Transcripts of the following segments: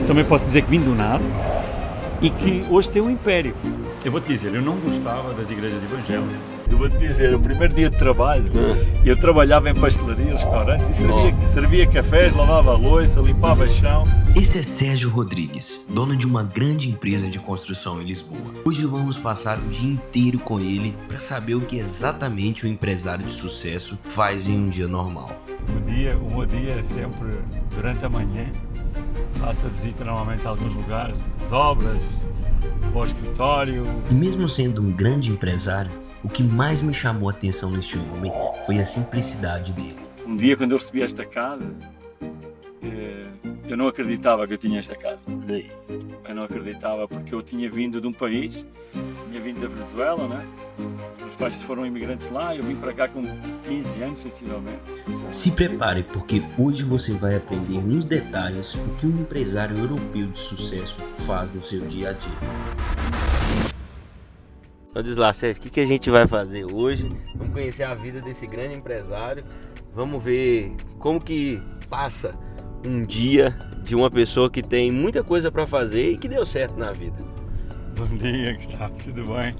também posso dizer que vim do nada e que hoje tem um império. Eu vou-te dizer, eu não gostava das igrejas evangélicas. Eu vou-te dizer, o primeiro dia de trabalho, eu trabalhava em pastelaria, restaurantes e servia cafés, lavava a louça, limpava chão. Esse é Sérgio Rodrigues, dono de uma grande empresa de construção em Lisboa. Hoje vamos passar o dia inteiro com ele para saber o que exatamente o empresário de sucesso faz em um dia normal. O meu dia é sempre durante a manhã. Faço a visita normalmente a alguns lugares, as obras, ao escritório. E mesmo sendo um grande empresário, o que mais me chamou a atenção neste homem foi a simplicidade dele. Um dia quando eu recebi esta casa, eu não acreditava que eu tinha esta casa. Eu não acreditava porque eu tinha vindo de um país, tinha vindo da Venezuela, né? Meus pais foram imigrantes lá, eu vim para cá com 15 anos, sensivelmente. Se prepare, porque hoje você vai aprender nos detalhes o que um empresário europeu de sucesso faz no seu dia a dia. Então diz lá, Sérgio, o que a gente vai fazer hoje? Vamos conhecer a vida desse grande empresário, vamos ver como que passa um dia de uma pessoa que tem muita coisa para fazer e que deu certo na vida. Bom dia, Gustavo, tudo bem?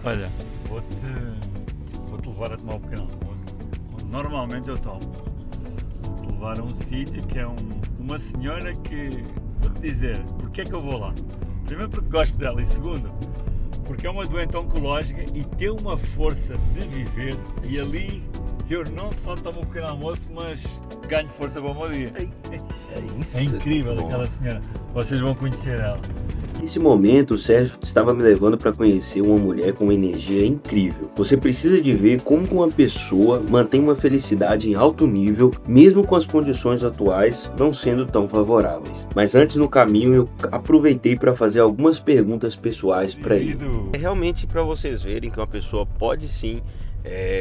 Olha, vou-te levar a tomar um pequeno almoço, onde normalmente eu tomo. Vou-te levar a um sítio que é uma senhora que, vou-te dizer, porque é que eu vou lá? Primeiro porque gosto dela e segundo, porque é uma doente oncológica e tem uma força de viver e ali eu não só tomo um pequeno almoço, mas ganho força para o meu dia. É incrível aquela senhora, vocês vão conhecer ela. Nesse momento, o Sérgio estava me levando para conhecer uma mulher com uma energia incrível. Você precisa de ver como uma pessoa mantém uma felicidade em alto nível, mesmo com as condições atuais não sendo tão favoráveis. Mas antes no caminho eu aproveitei para fazer algumas perguntas pessoais para ele. É realmente para vocês verem que uma pessoa pode sim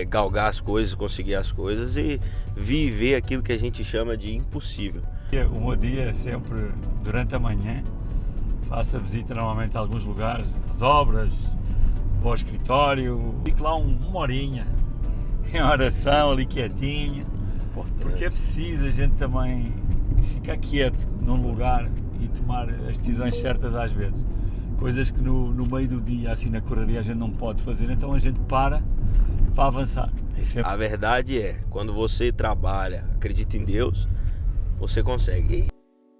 galgar as coisas, conseguir as coisas e viver aquilo que a gente chama de impossível. O meu dia é sempre durante a manhã. Faço a visita normalmente a alguns lugares, as obras, ao escritório, fico lá uma horinha em oração ali quietinho, porque é preciso a gente também ficar quieto num lugar e tomar as decisões certas às vezes, coisas que no meio do dia assim na correria a gente não pode fazer, então a gente para avançar. A verdade é, quando você trabalha, acredita em Deus, você consegue.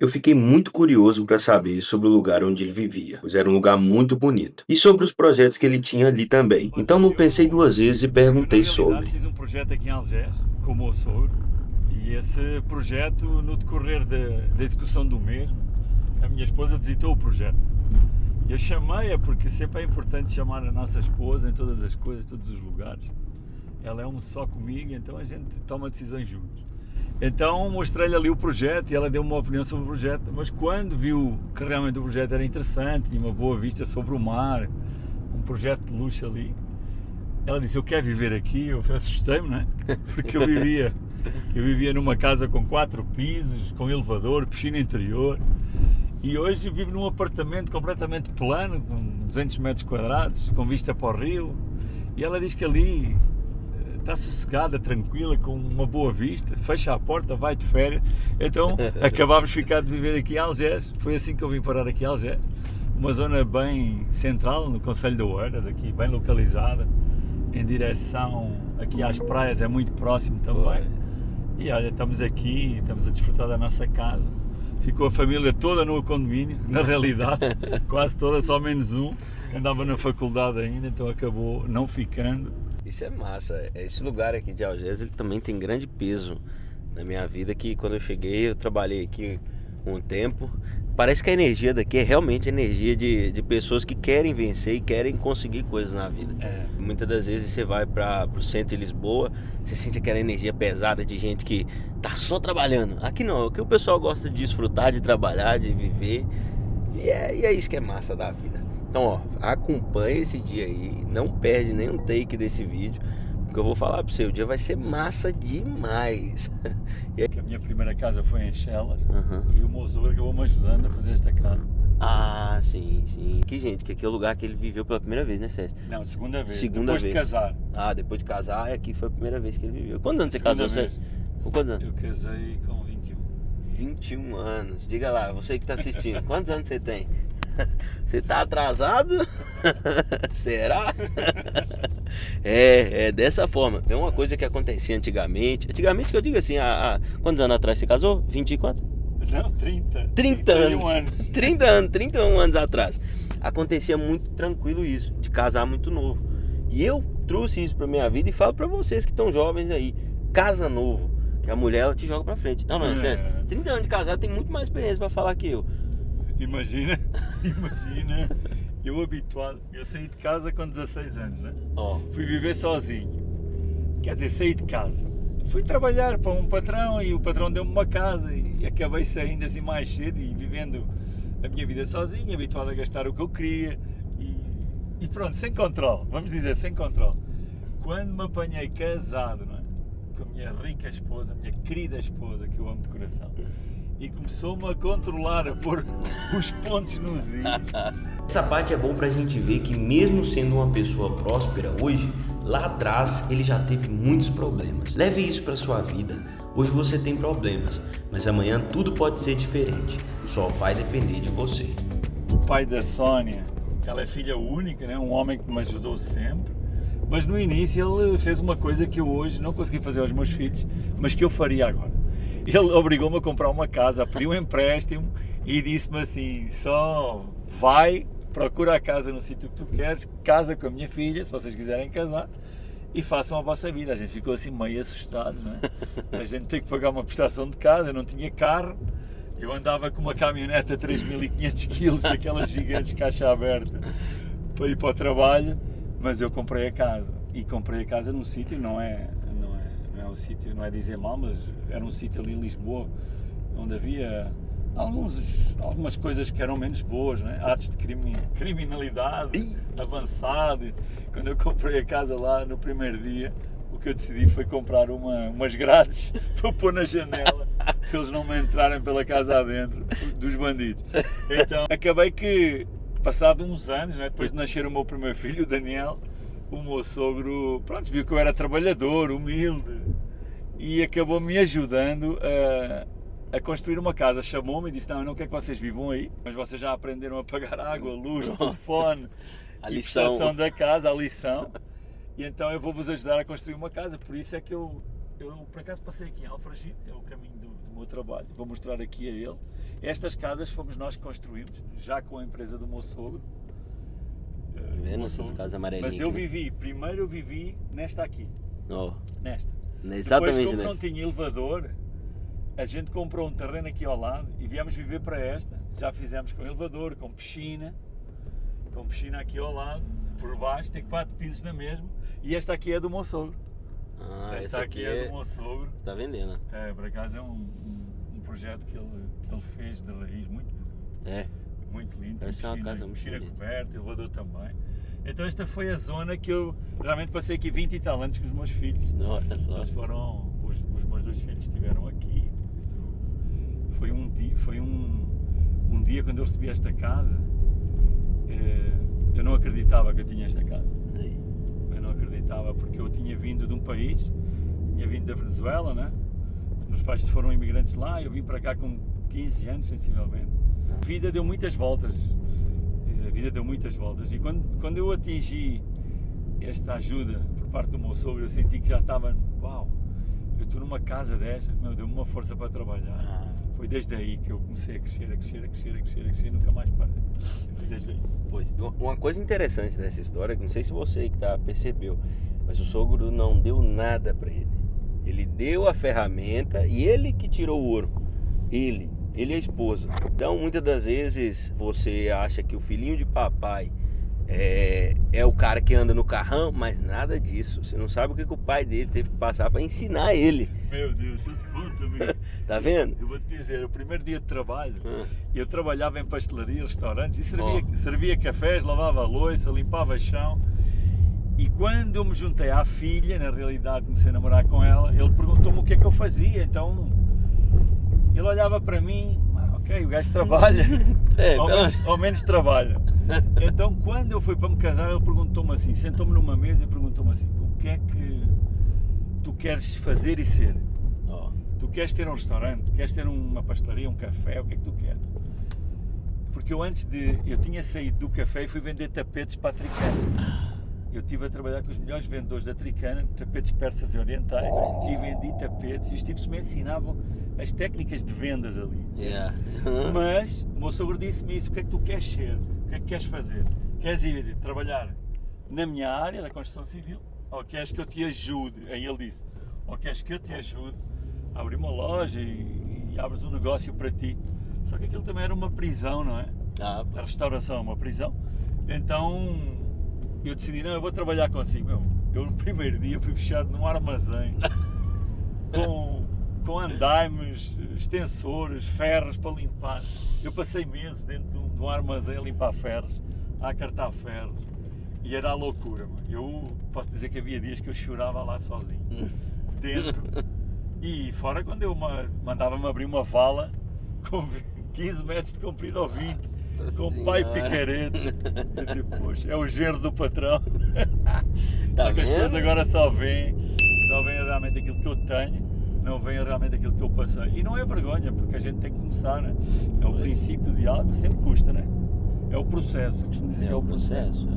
Eu fiquei muito curioso para saber sobre o lugar onde ele vivia, pois era um lugar muito bonito, e sobre os projetos que ele tinha ali também. Então não pensei duas vezes e perguntei sobre. Fiz um projeto aqui em Algés, com o meu sogro, e esse projeto, no decorrer da execução do mesmo, a minha esposa visitou o projeto. Eu chamei-a porque sempre é importante chamar a nossa esposa em todas as coisas, todos os lugares. Ela é um só comigo, então a gente toma decisões juntos. Então mostrei-lhe ali o projeto e ela deu uma opinião sobre o projeto, mas quando viu que realmente o projeto era interessante, tinha uma boa vista sobre o mar, um projeto de luxo ali, ela disse, eu quero viver aqui. Eu assustei-me, né? Porque eu vivia numa casa com 4 pisos, com elevador, piscina interior, e hoje vivo num apartamento completamente plano, com 200 metros quadrados, com vista para o rio, e ela diz que ali está sossegada, tranquila, com uma boa vista, fecha a porta, vai de férias. Então acabámos de ficar de viver aqui em Algés. Foi assim que eu vim parar aqui em Algés, uma zona bem central no concelho de Oeiras, aqui bem localizada, em direção aqui às praias, é muito próximo também. E olha, estamos aqui, estamos a desfrutar da nossa casa. Ficou a família toda no condomínio, na realidade, quase toda, só menos um, que andava na faculdade ainda, então acabou não ficando. Isso é massa, esse lugar aqui de Algés, ele também tem grande peso na minha vida, que quando eu cheguei, eu trabalhei aqui um tempo, parece que a energia daqui é realmente energia de pessoas que querem vencer e querem conseguir coisas na vida. Muitas das vezes você vai para o centro de Lisboa, você sente aquela energia pesada de gente que tá só trabalhando. Aqui não, aqui o pessoal gosta de desfrutar, de trabalhar, de viver, e é isso que é massa da vida. Então, ó, acompanha esse dia aí, não perde nenhum take desse vídeo, porque eu vou falar para você, o dia vai ser massa demais. A minha primeira casa foi em Chelas, e o meu sogro acabou me ajudando a fazer esta casa. Ah, sim, sim. Que gente, que aqui é o lugar que ele viveu pela primeira vez, né, Sérgio? Não, segunda vez. Depois de casar. Ah, depois de casar, aqui foi a primeira vez que ele viveu. Quantos anos você casou, Sérgio? Com quantos anos? Eu casei com 21. 21 anos. Diga lá, você que tá assistindo, quantos anos você tem? Você tá atrasado? Será? É dessa forma. É uma coisa que acontecia antigamente. Antigamente que eu digo assim, há quantos anos atrás você casou? 20 e quantos? Não, 30. 30 anos. 31 anos atrás. Acontecia muito tranquilo isso, de casar muito novo. E eu trouxe isso pra minha vida e falo pra vocês que estão jovens aí. Casa novo, que a mulher ela te joga pra frente. Não, é sério. 30 anos de casado tem muito mais experiência pra falar que eu. Imagina, eu habituado, eu saí de casa com 16 anos, né? Fui viver sozinho, quer dizer, saí de casa, fui trabalhar para um patrão e o patrão deu-me uma casa e acabei saindo assim mais cedo e vivendo a minha vida sozinho, habituado a gastar o que eu queria e pronto, sem controle, vamos dizer, sem controle. Quando me apanhei casado, não é? Com a minha rica esposa, a minha querida esposa, que eu amo de coração, e começou-me a controlar, a pôr os pontos nos is. Essa parte é bom pra gente ver que mesmo sendo uma pessoa próspera hoje, lá atrás ele já teve muitos problemas. Leve isso pra sua vida. Hoje você tem problemas, mas amanhã tudo pode ser diferente. Só vai depender de você. O pai da Sónia, ela é filha única, né? Um homem que me ajudou sempre. Mas no início ele fez uma coisa que eu hoje não consegui fazer aos meus filhos, mas que eu faria agora. Ele obrigou-me a comprar uma casa, pediu um empréstimo e disse-me assim, só vai, procura a casa no sítio que tu queres, casa com a minha filha, se vocês quiserem casar, e façam a vossa vida. A gente ficou assim meio assustado, não é? A gente tem que pagar uma prestação de casa, eu não tinha carro, eu andava com uma caminhonete a 3.500 kg, aquelas gigantes caixa aberta, para ir para o trabalho, mas eu comprei a casa. E comprei a casa num sítio, não é um sítio, não é dizer mal, mas era um sítio ali em Lisboa, onde havia algumas coisas que eram menos boas, né? Atos de criminalidade avançado. Quando eu comprei a casa lá no primeiro dia, o que eu decidi foi comprar umas grades para pôr na janela, para eles não me entrarem pela casa adentro dos bandidos. Então acabei que, passado uns anos, né, depois de nascer o meu primeiro filho, o Daniel, o meu sogro, pronto, viu que eu era trabalhador, humilde, e acabou me ajudando a construir uma casa. Chamou-me e disse, não, eu não quero que vocês vivam aí, mas vocês já aprenderam a pagar água, luz, telefone, a prestação da casa, a lição, e então eu vou-vos ajudar a construir uma casa. Por isso é que eu por acaso passei aqui em Alfragide, é o caminho do meu trabalho, vou mostrar aqui a ele. Estas casas fomos nós que construímos, já com a empresa do meu sogro. Vendo essas casas amarelinhas? Mas primeiro eu vivi nesta aqui. Nesta. Exatamente. Depois, como não tinha elevador, a gente comprou um terreno aqui ao lado e viemos viver para esta. Já fizemos com elevador, com piscina aqui ao lado, por baixo, tem 4 pisos na mesma. E esta aqui é do meu sogro. Esta aqui é do meu sogro. Está vendendo? Por acaso é um projeto que ele fez de raiz muito bonito. Muito lindo. Parece uma casa muito piscina bonita. coberta, elevador também. Então esta foi a zona que eu realmente passei aqui 20 e tal anos com os meus filhos. Olha só. Eles foram, os meus 2 filhos estiveram aqui. Foi um dia quando eu recebi esta casa, eu não acreditava que eu tinha esta casa. Eu não acreditava, porque eu tinha vindo de um país, tinha vindo da Venezuela, né? Os meus pais foram imigrantes lá, eu vim para cá com 15 anos, sensivelmente. A vida deu muitas voltas, e quando eu atingi esta ajuda por parte do meu sogro, eu senti que já estava, uau, eu estou numa casa desta, deu-me uma força para trabalhar. Foi desde aí que eu comecei a crescer e nunca mais parei. Foi desde aí. Pois, uma coisa interessante dessa história, que não sei se você que percebeu, mas o sogro não deu nada para ele. Ele deu a ferramenta e ele que tirou o ouro. Ele é a esposa. Então, muitas das vezes, você acha que o filhinho de papai é o cara que anda no carrão, mas nada disso. Você não sabe o que o pai dele teve que passar para ensinar ele. Meu Deus, eu te conto, amigo. Tá vendo? Eu vou te dizer, o primeiro dia de trabalho, eu trabalhava em pastelaria, restaurantes, e servia cafés, lavava a louça, limpava chão. E quando eu me juntei à filha, na realidade comecei a namorar com ela, ele perguntou-me o que é que eu fazia. Então ele olhava para mim, ok, o gajo trabalha, ao menos trabalha. Então quando eu fui para me casar, ele perguntou-me assim, sentou-me numa mesa e perguntou-me assim, o que é que tu queres fazer e ser? Tu queres ter um restaurante, queres ter uma pastelaria, um café, o que é que tu queres? Porque eu tinha saído do café e fui vender tapetes para a Tricana. Eu estive a trabalhar com os melhores vendedores da Tricana, tapetes persas e orientais, e vendi tapetes, e os tipos me ensinavam as técnicas de vendas ali. Mas o meu sogro disse-me isso: o que é que tu queres ser? O que é que queres fazer? Queres ir trabalhar na minha área da construção civil? Ou queres que eu te ajude? Aí ele disse: ou queres que eu te ajude a abrir uma loja e abres um negócio para ti? Só que aquilo também era uma prisão, não é? A restauração é uma prisão. Então eu decidi: não, eu vou trabalhar consigo. Eu no primeiro dia fui fechado num armazém com andaimes, extensores, ferros para limpar. Eu passei meses dentro de um armazém a limpar ferros, a acartar ferros, e era a loucura. Eu posso dizer que havia dias que eu chorava lá sozinho, dentro, e fora quando eu mandava-me abrir uma vala com 15 metros de comprido ou 20, com pai picareta. Poxa, é o genro do patrão. Só que as pessoas agora só veem realmente aquilo que eu tenho, não veem realmente aquilo que eu passei. E não é vergonha, porque a gente tem que começar, né? É o princípio de algo, sempre custa, né? É o processo, eu costumo dizer. É o processo.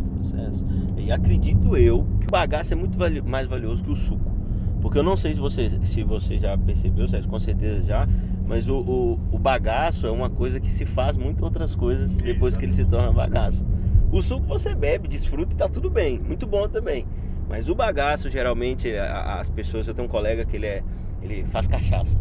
E acredito eu que o bagaço é muito mais valioso que o suco. Porque eu não sei se você já percebeu, Sérgio, com certeza já, mas o bagaço é uma coisa que se faz muito outras coisas depois que ele se torna bagaço. O suco você bebe, desfruta e tá tudo bem, muito bom também. Mas o bagaço, geralmente, as pessoas, eu tenho um colega que ele faz cachaça,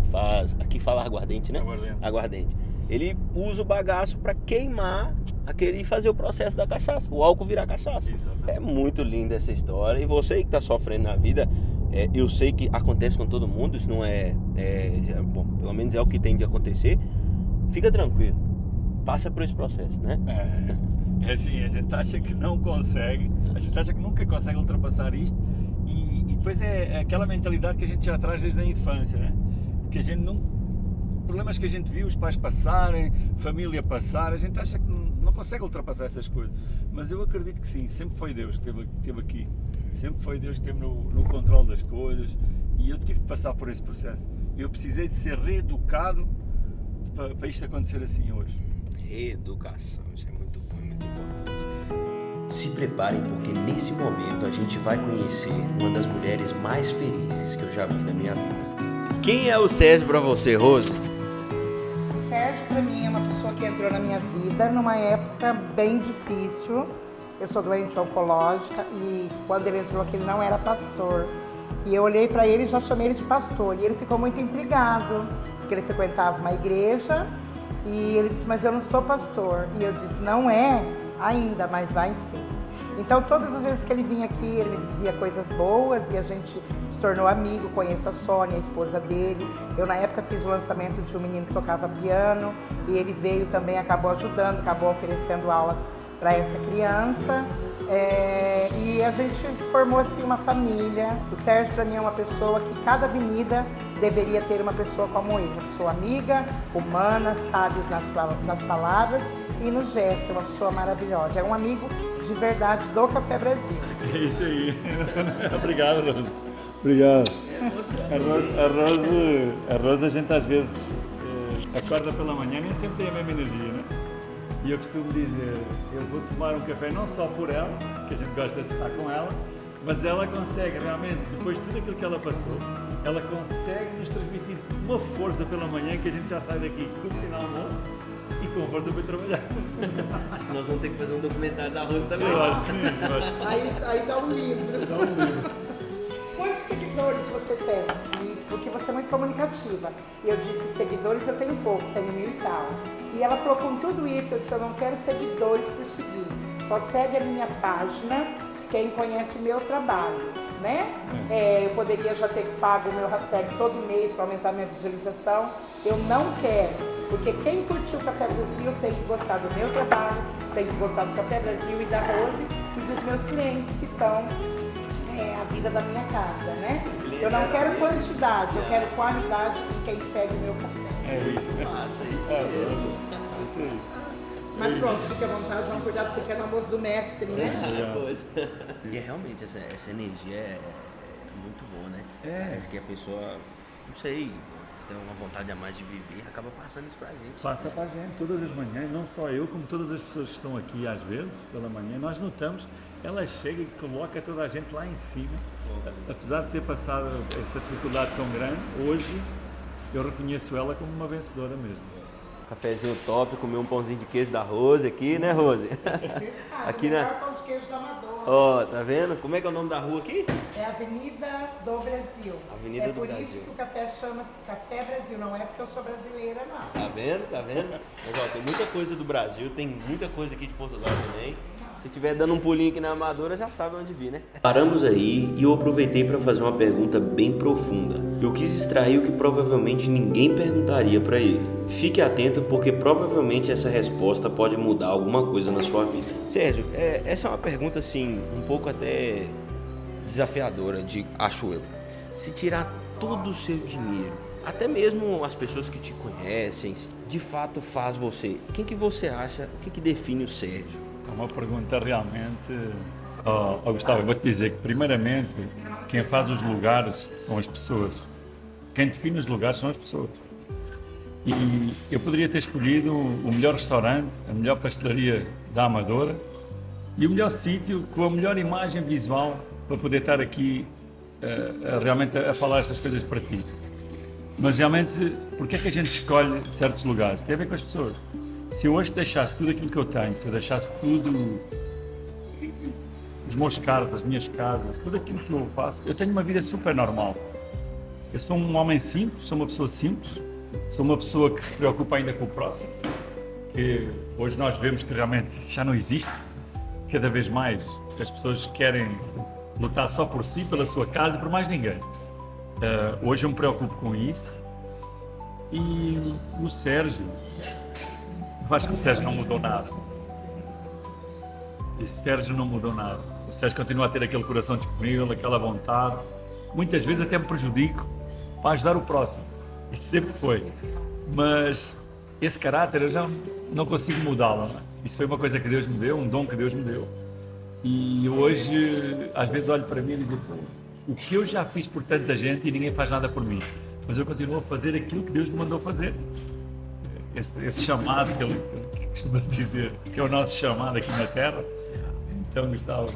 aqui fala aguardente, né? Aguardente. Ele usa o bagaço para queimar e fazer o processo da cachaça, o álcool virar cachaça. Exatamente. É muito linda essa história, e você que está sofrendo na vida, eu sei que acontece com todo mundo, isso não bom, pelo menos é o que tem de acontecer. Fica tranquilo, passa por esse processo, né? É assim, a gente acha que não consegue, a gente acha que nunca consegue ultrapassar isto, e depois é aquela mentalidade que a gente já traz desde a infância, né? Que a gente não... Problemas que a gente viu os pais passarem, família passar, a gente acha que não consegue ultrapassar essas coisas. Mas eu acredito que sim, sempre foi Deus que esteve aqui. Sempre foi Deus que esteve no controle das coisas, e eu tive de passar por esse processo. Eu precisei de ser reeducado para isto acontecer assim hoje. Reeducação, isso é muito bom, muito importante. Se preparem, porque nesse momento a gente vai conhecer uma das mulheres mais felizes que eu já vi na minha vida. Quem é o Sérgio para você, Rose? O Sérgio, para mim, é uma pessoa que entrou na minha vida numa época bem difícil. Eu sou doente oncológica, e quando ele entrou aqui, ele não era pastor. E eu olhei para ele e já chamei ele de pastor. E ele ficou muito intrigado, porque ele frequentava uma igreja, e ele disse: mas eu não sou pastor. E eu disse: não é ainda, mas vai sim. Então, todas as vezes que ele vinha aqui, ele me dizia coisas boas, e a gente se tornou amigo. Conheço a Sônia, a esposa dele. Eu, na época, fiz o lançamento de um menino que tocava piano, e ele veio também, acabou ajudando, acabou oferecendo aulas para essa criança, e a gente formou assim uma família. O Sérgio, para mim, é uma pessoa que cada avenida deveria ter uma pessoa como ele, uma pessoa amiga, humana, sábio nas palavras e no gesto, uma pessoa maravilhosa. É um amigo de verdade do Café Brasil. É isso aí. Obrigado, Rosa. Obrigado. A Rosa, a gente às vezes acorda pela manhã, nem sempre tem a mesma energia, né? E eu costumo dizer: eu vou tomar um café não só por ela, que a gente gosta de estar com ela, mas ela consegue realmente, depois de tudo aquilo que ela passou, ela consegue nos transmitir uma força pela manhã, que a gente já sai daqui com o final almoço e com força para trabalhar. Acho que nós vamos ter que fazer um documentário da Rosa também. Eu acho que sim, Aí dá um livro. Quantos seguidores você tem? Porque você é muito comunicativa. E eu disse: seguidores eu tenho pouco, tenho 1000 e tal. E ela falou: com tudo isso, eu disse: eu não quero seguidores por seguir. Só segue a minha página quem conhece o meu trabalho, né? Eu poderia já ter pago o meu hashtag todo mês para aumentar a minha visualização. Eu não quero, porque quem curtiu o Café Brasil tem que gostar do meu trabalho, tem que gostar do Café Brasil e da Rose e dos meus clientes, que são a vida da minha casa, né? Eu não quero quantidade, eu quero qualidade em quem segue o meu café. É isso. Nossa, isso mesmo. Mas pronto, fique à vontade, vamos cuidar do pequeno almoço do mestre, né? E realmente essa energia é muito boa, né? Parece que a pessoa, não sei, tem uma vontade a mais de viver, acaba passando isso pra gente. Passa para a gente todas as manhãs, não só eu, como todas as pessoas que estão aqui às vezes, pela manhã, nós notamos, ela chega e coloca toda a gente lá em cima. Apesar de ter passado essa dificuldade tão grande, hoje eu reconheço ela como uma vencedora mesmo. Cafezinho top, comer um pãozinho de queijo da Rose aqui, né, Rose? Aqui na... na... pão de queijo da Amadora. Ó, tá vendo? Como é que é o nome da rua aqui? É Avenida do Brasil. Avenida do por Brasil. isso que o café chama-se Café Brasil, não é porque eu sou brasileira, não. Tá vendo? Tá vendo? Mas, ó, tem muita coisa do Brasil, tem muita coisa aqui de Portugal também. Se estiver dando um pulinho aqui na Amadora, já sabe onde vir, né? Paramos aí e eu aproveitei para fazer uma pergunta bem profunda. Eu quis extrair o que provavelmente ninguém perguntaria para ele. Fique atento porque provavelmente essa resposta pode mudar alguma coisa na sua vida. Sérgio, essa é uma pergunta assim, um pouco até desafiadora, acho eu. Se tirar todo o seu dinheiro, até mesmo as pessoas que te conhecem, de fato faz você. Quem que você acha, o que define o Sérgio? É uma pergunta realmente... Gustavo, eu vou-te dizer que primeiramente quem faz os lugares são as pessoas. Quem define os lugares são as pessoas. E eu poderia ter escolhido o melhor restaurante, a melhor pastelaria da Amadora e o melhor sítio com a melhor imagem visual para poder estar aqui realmente a falar estas coisas para ti. Mas realmente, porque é que a gente escolhe certos lugares? Tem a ver com as pessoas. Se eu hoje deixasse tudo aquilo que eu tenho, se eu deixasse tudo, os meus carros, as minhas casas, tudo aquilo que eu faço, eu tenho uma vida super normal. Eu sou um homem simples, sou uma pessoa simples, sou uma pessoa que se preocupa ainda com o próximo, que hoje nós vemos que realmente isso já não existe. Cada vez mais as pessoas querem lutar só por si, pela sua casa e por mais ninguém. Hoje eu me preocupo com isso. E o Sérgio, eu acho que o Sérgio não mudou nada. O Sérgio não mudou nada. O Sérgio continua a ter aquele coração disponível, aquela vontade. Muitas vezes até me prejudico para ajudar o próximo. Isso sempre foi. Mas esse caráter eu já não consigo mudá-lo. Não é? Isso foi uma coisa que Deus me deu, um dom que Deus me deu. E hoje, às vezes olho para mim e digo, o que eu já fiz por tanta gente e ninguém faz nada por mim. Mas eu continuo a fazer aquilo que Deus me mandou fazer. Esse chamado que costuma-se dizer, que é o nosso chamado aqui na Terra. Então, Gustavo,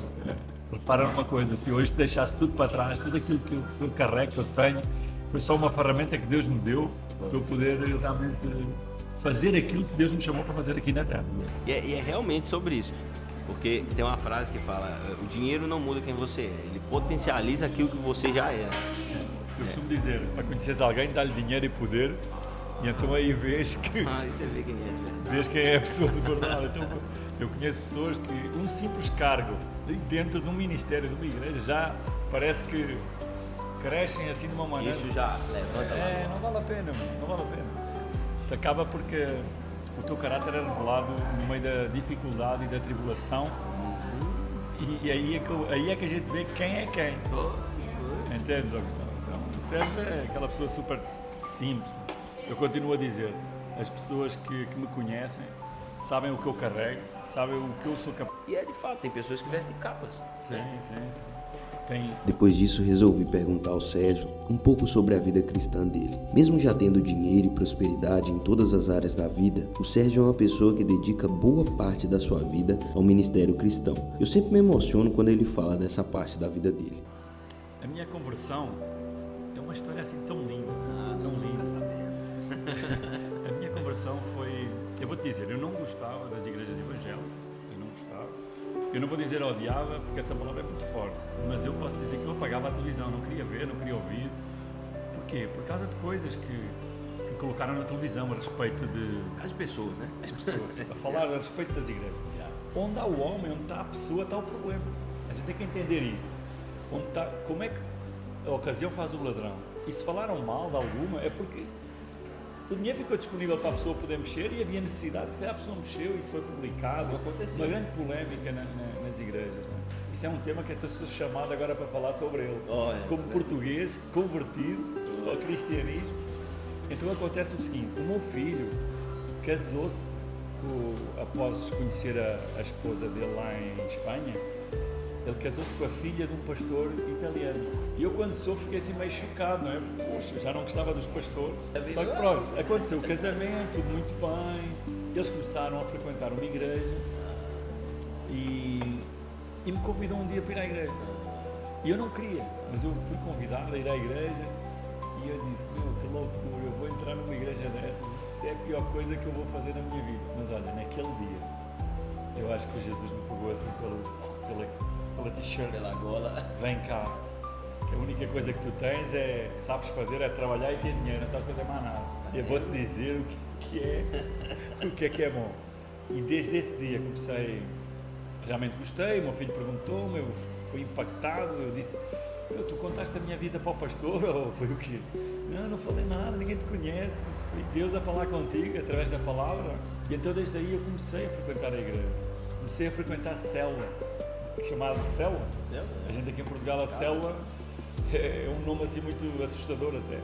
repara numa coisa, se hoje deixasse tudo para trás, tudo aquilo que eu carrego, que eu tenho, foi só uma ferramenta que Deus me deu para eu poder realmente fazer aquilo que Deus me chamou para fazer aqui na Terra. E é realmente sobre isso. Porque tem uma frase que fala, o dinheiro não muda quem você é, ele potencializa aquilo que você já era. Eu costumo dizer, para conheceres alguém, dá-lhe dinheiro e poder, e então aí vês que... Aí você vê quem é de verdade. Vês quem é a pessoa de verdade. Então, eu conheço pessoas que um simples cargo dentro de um ministério, de uma igreja, já parece que crescem assim de uma maneira... Isso já levanta lá. Não vale a pena, não vale a pena. Acaba porque o teu caráter é revelado no meio da dificuldade e da tribulação, e aí é que a gente vê quem é quem. Entendes, Gustavo? Então, o Sérgio é aquela pessoa super simples. Eu continuo a dizer, as pessoas que me conhecem sabem o que eu carrego, sabem o que eu sou capaz. E é de fato, tem pessoas que vestem capas. Sim. Tem. Depois disso, resolvi perguntar ao Sérgio um pouco sobre a vida cristã dele. Mesmo já tendo dinheiro e prosperidade em todas as áreas da vida, o Sérgio é uma pessoa que dedica boa parte da sua vida ao ministério cristão. Eu sempre me emociono quando ele fala dessa parte da vida dele. A minha conversão é uma história assim tão linda, tão linda. A minha conversão foi, eu vou te dizer, eu não gostava das igrejas evangélicas, eu não gostava. Eu não vou dizer odiava, porque essa palavra é muito forte, mas eu posso dizer que eu apagava a televisão, não queria ver, não queria ouvir. Porquê? Por causa de coisas que colocaram na televisão a respeito de... As pessoas, né? As pessoas, a falar a respeito das igrejas. Onde há o homem, onde está a pessoa, está o problema. A gente tem que entender isso. Onde está, como é que a ocasião faz o ladrão? E se falaram mal de alguma, é porque o dinheiro ficou disponível para a pessoa poder mexer e havia necessidade, se calhar a pessoa mexeu e isso foi publicado. Uma grande polémica nas igrejas. Né? Isso é um tema que eu estou chamado agora para falar sobre ele. Como português, convertido ao cristianismo. Então acontece o seguinte, o meu filho casou-se após conhecer a esposa dele lá em Espanha Ele casou-se com a filha de um pastor italiano. E eu, quando soube, fiquei assim meio chocado, não é? Porque, poxa, já não gostava dos pastores. Só que, pronto, aconteceu o casamento, tudo muito bem. Eles começaram a frequentar uma igreja e me convidou um dia para ir à igreja. E eu não queria, mas eu fui convidado a ir à igreja e eu disse, meu, que loucura, eu vou entrar numa igreja dessas, isso é a pior coisa que eu vou fazer na minha vida. Mas olha, naquele dia, eu acho que Jesus me pegou assim pela t-shirt. Pela gola. Vem cá, que a única coisa que tu tens que sabes fazer é trabalhar e ter dinheiro, não sabes fazer mais nada. Eu vou-te dizer o que é bom. E desde esse dia comecei, realmente gostei, o meu filho perguntou-me, eu fui impactado, eu disse, tu contaste a minha vida para o pastor ou foi o quê? Não falei nada, ninguém te conhece, foi Deus a falar contigo através da palavra. E então desde aí eu comecei a frequentar a igreja, comecei a frequentar a célula, chamada célula. A gente aqui em Portugal, a célula é um nome assim muito assustador até.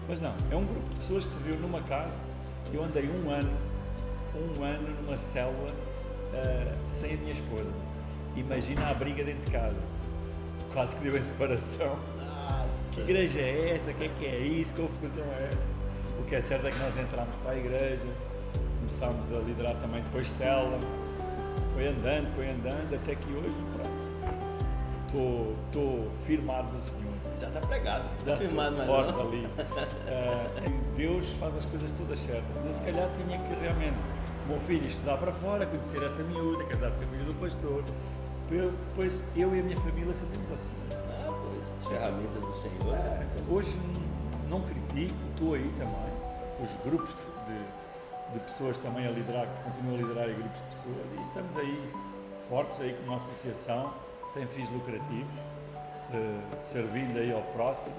Mas não, é um grupo de pessoas que se viu numa casa. Eu andei um ano numa célula sem a minha esposa. Imagina a briga dentro de casa. Quase que deu em separação. Nossa. Que igreja é essa? O que é isso? Que confusão é essa? O que é certo é que nós entramos para a igreja, começámos a liderar também depois célula. Foi andando, até que hoje, estou firmado no Senhor. Já está pregado, Já está firmado, mas forte não. ali. Deus faz as coisas todas certas. Eu se calhar tinha que realmente, o meu filho estudar para fora, conhecer essa miúda, casar-se com a filha do pastor, depois eu e a minha família servimos ao Senhor. As ferramentas do Senhor. Então, hoje não critico, estou aí também, com os grupos de pessoas também a liderar, continuo a liderar em grupos de pessoas e estamos aí fortes aí com uma associação sem fins lucrativos, servindo aí ao próximo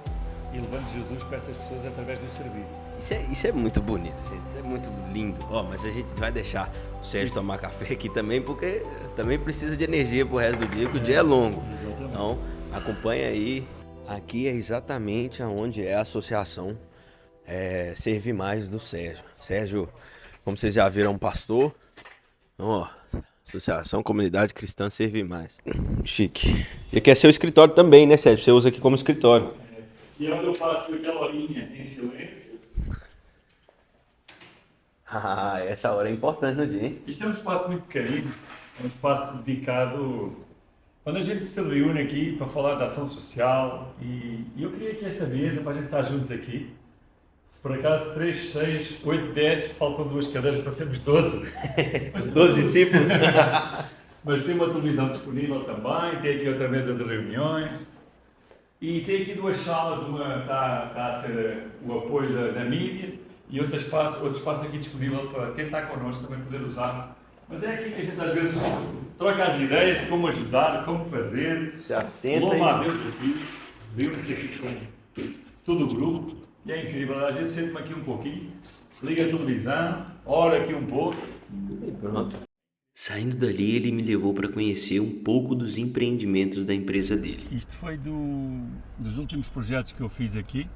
e levando Jesus para essas pessoas através do serviço. Isso é muito bonito, gente. Isso é muito lindo. Mas a gente vai deixar o Sérgio tomar café aqui também, porque também precisa de energia pro resto do dia, que o dia é longo. Exatamente. Então, acompanha aí. Aqui é exatamente onde é a associação Servir Mais do Sérgio. Sérgio, como vocês já viram, é um pastor. Associação Comunidade Cristã Servir Mais. Chique. E aqui é seu escritório também, né, Sérgio? Você usa aqui como escritório. E onde eu faço aquela horinha em silêncio. Essa hora é importante no dia, hein? Isto é um espaço muito pequenino, é um espaço dedicado. Quando a gente se reúne aqui para falar da ação social, e eu queria que esta mesa, para a gente estar juntos aqui, se por acaso 3, 6, 8, 10, faltam 2 cadeiras para sermos 12. Os 12 discípulos. Mas tem uma televisão disponível também, tem aqui outra mesa de reuniões, e tem aqui 2 salas, uma está a ser o apoio da mídia, e outro espaço aqui disponível para quem está connosco também poder usar. Mas é aqui que a gente às vezes troca as ideias de como ajudar, como fazer. Se assenta Louva a aí. Deus aqui, viu-se aqui com todo o grupo. E é incrível, às vezes sento-me aqui um pouquinho, liga a televisão, ora aqui um pouco. E pronto. Saindo dali, ele me levou para conhecer um pouco dos empreendimentos da empresa dele. Isto foi dos últimos projetos que eu fiz aqui,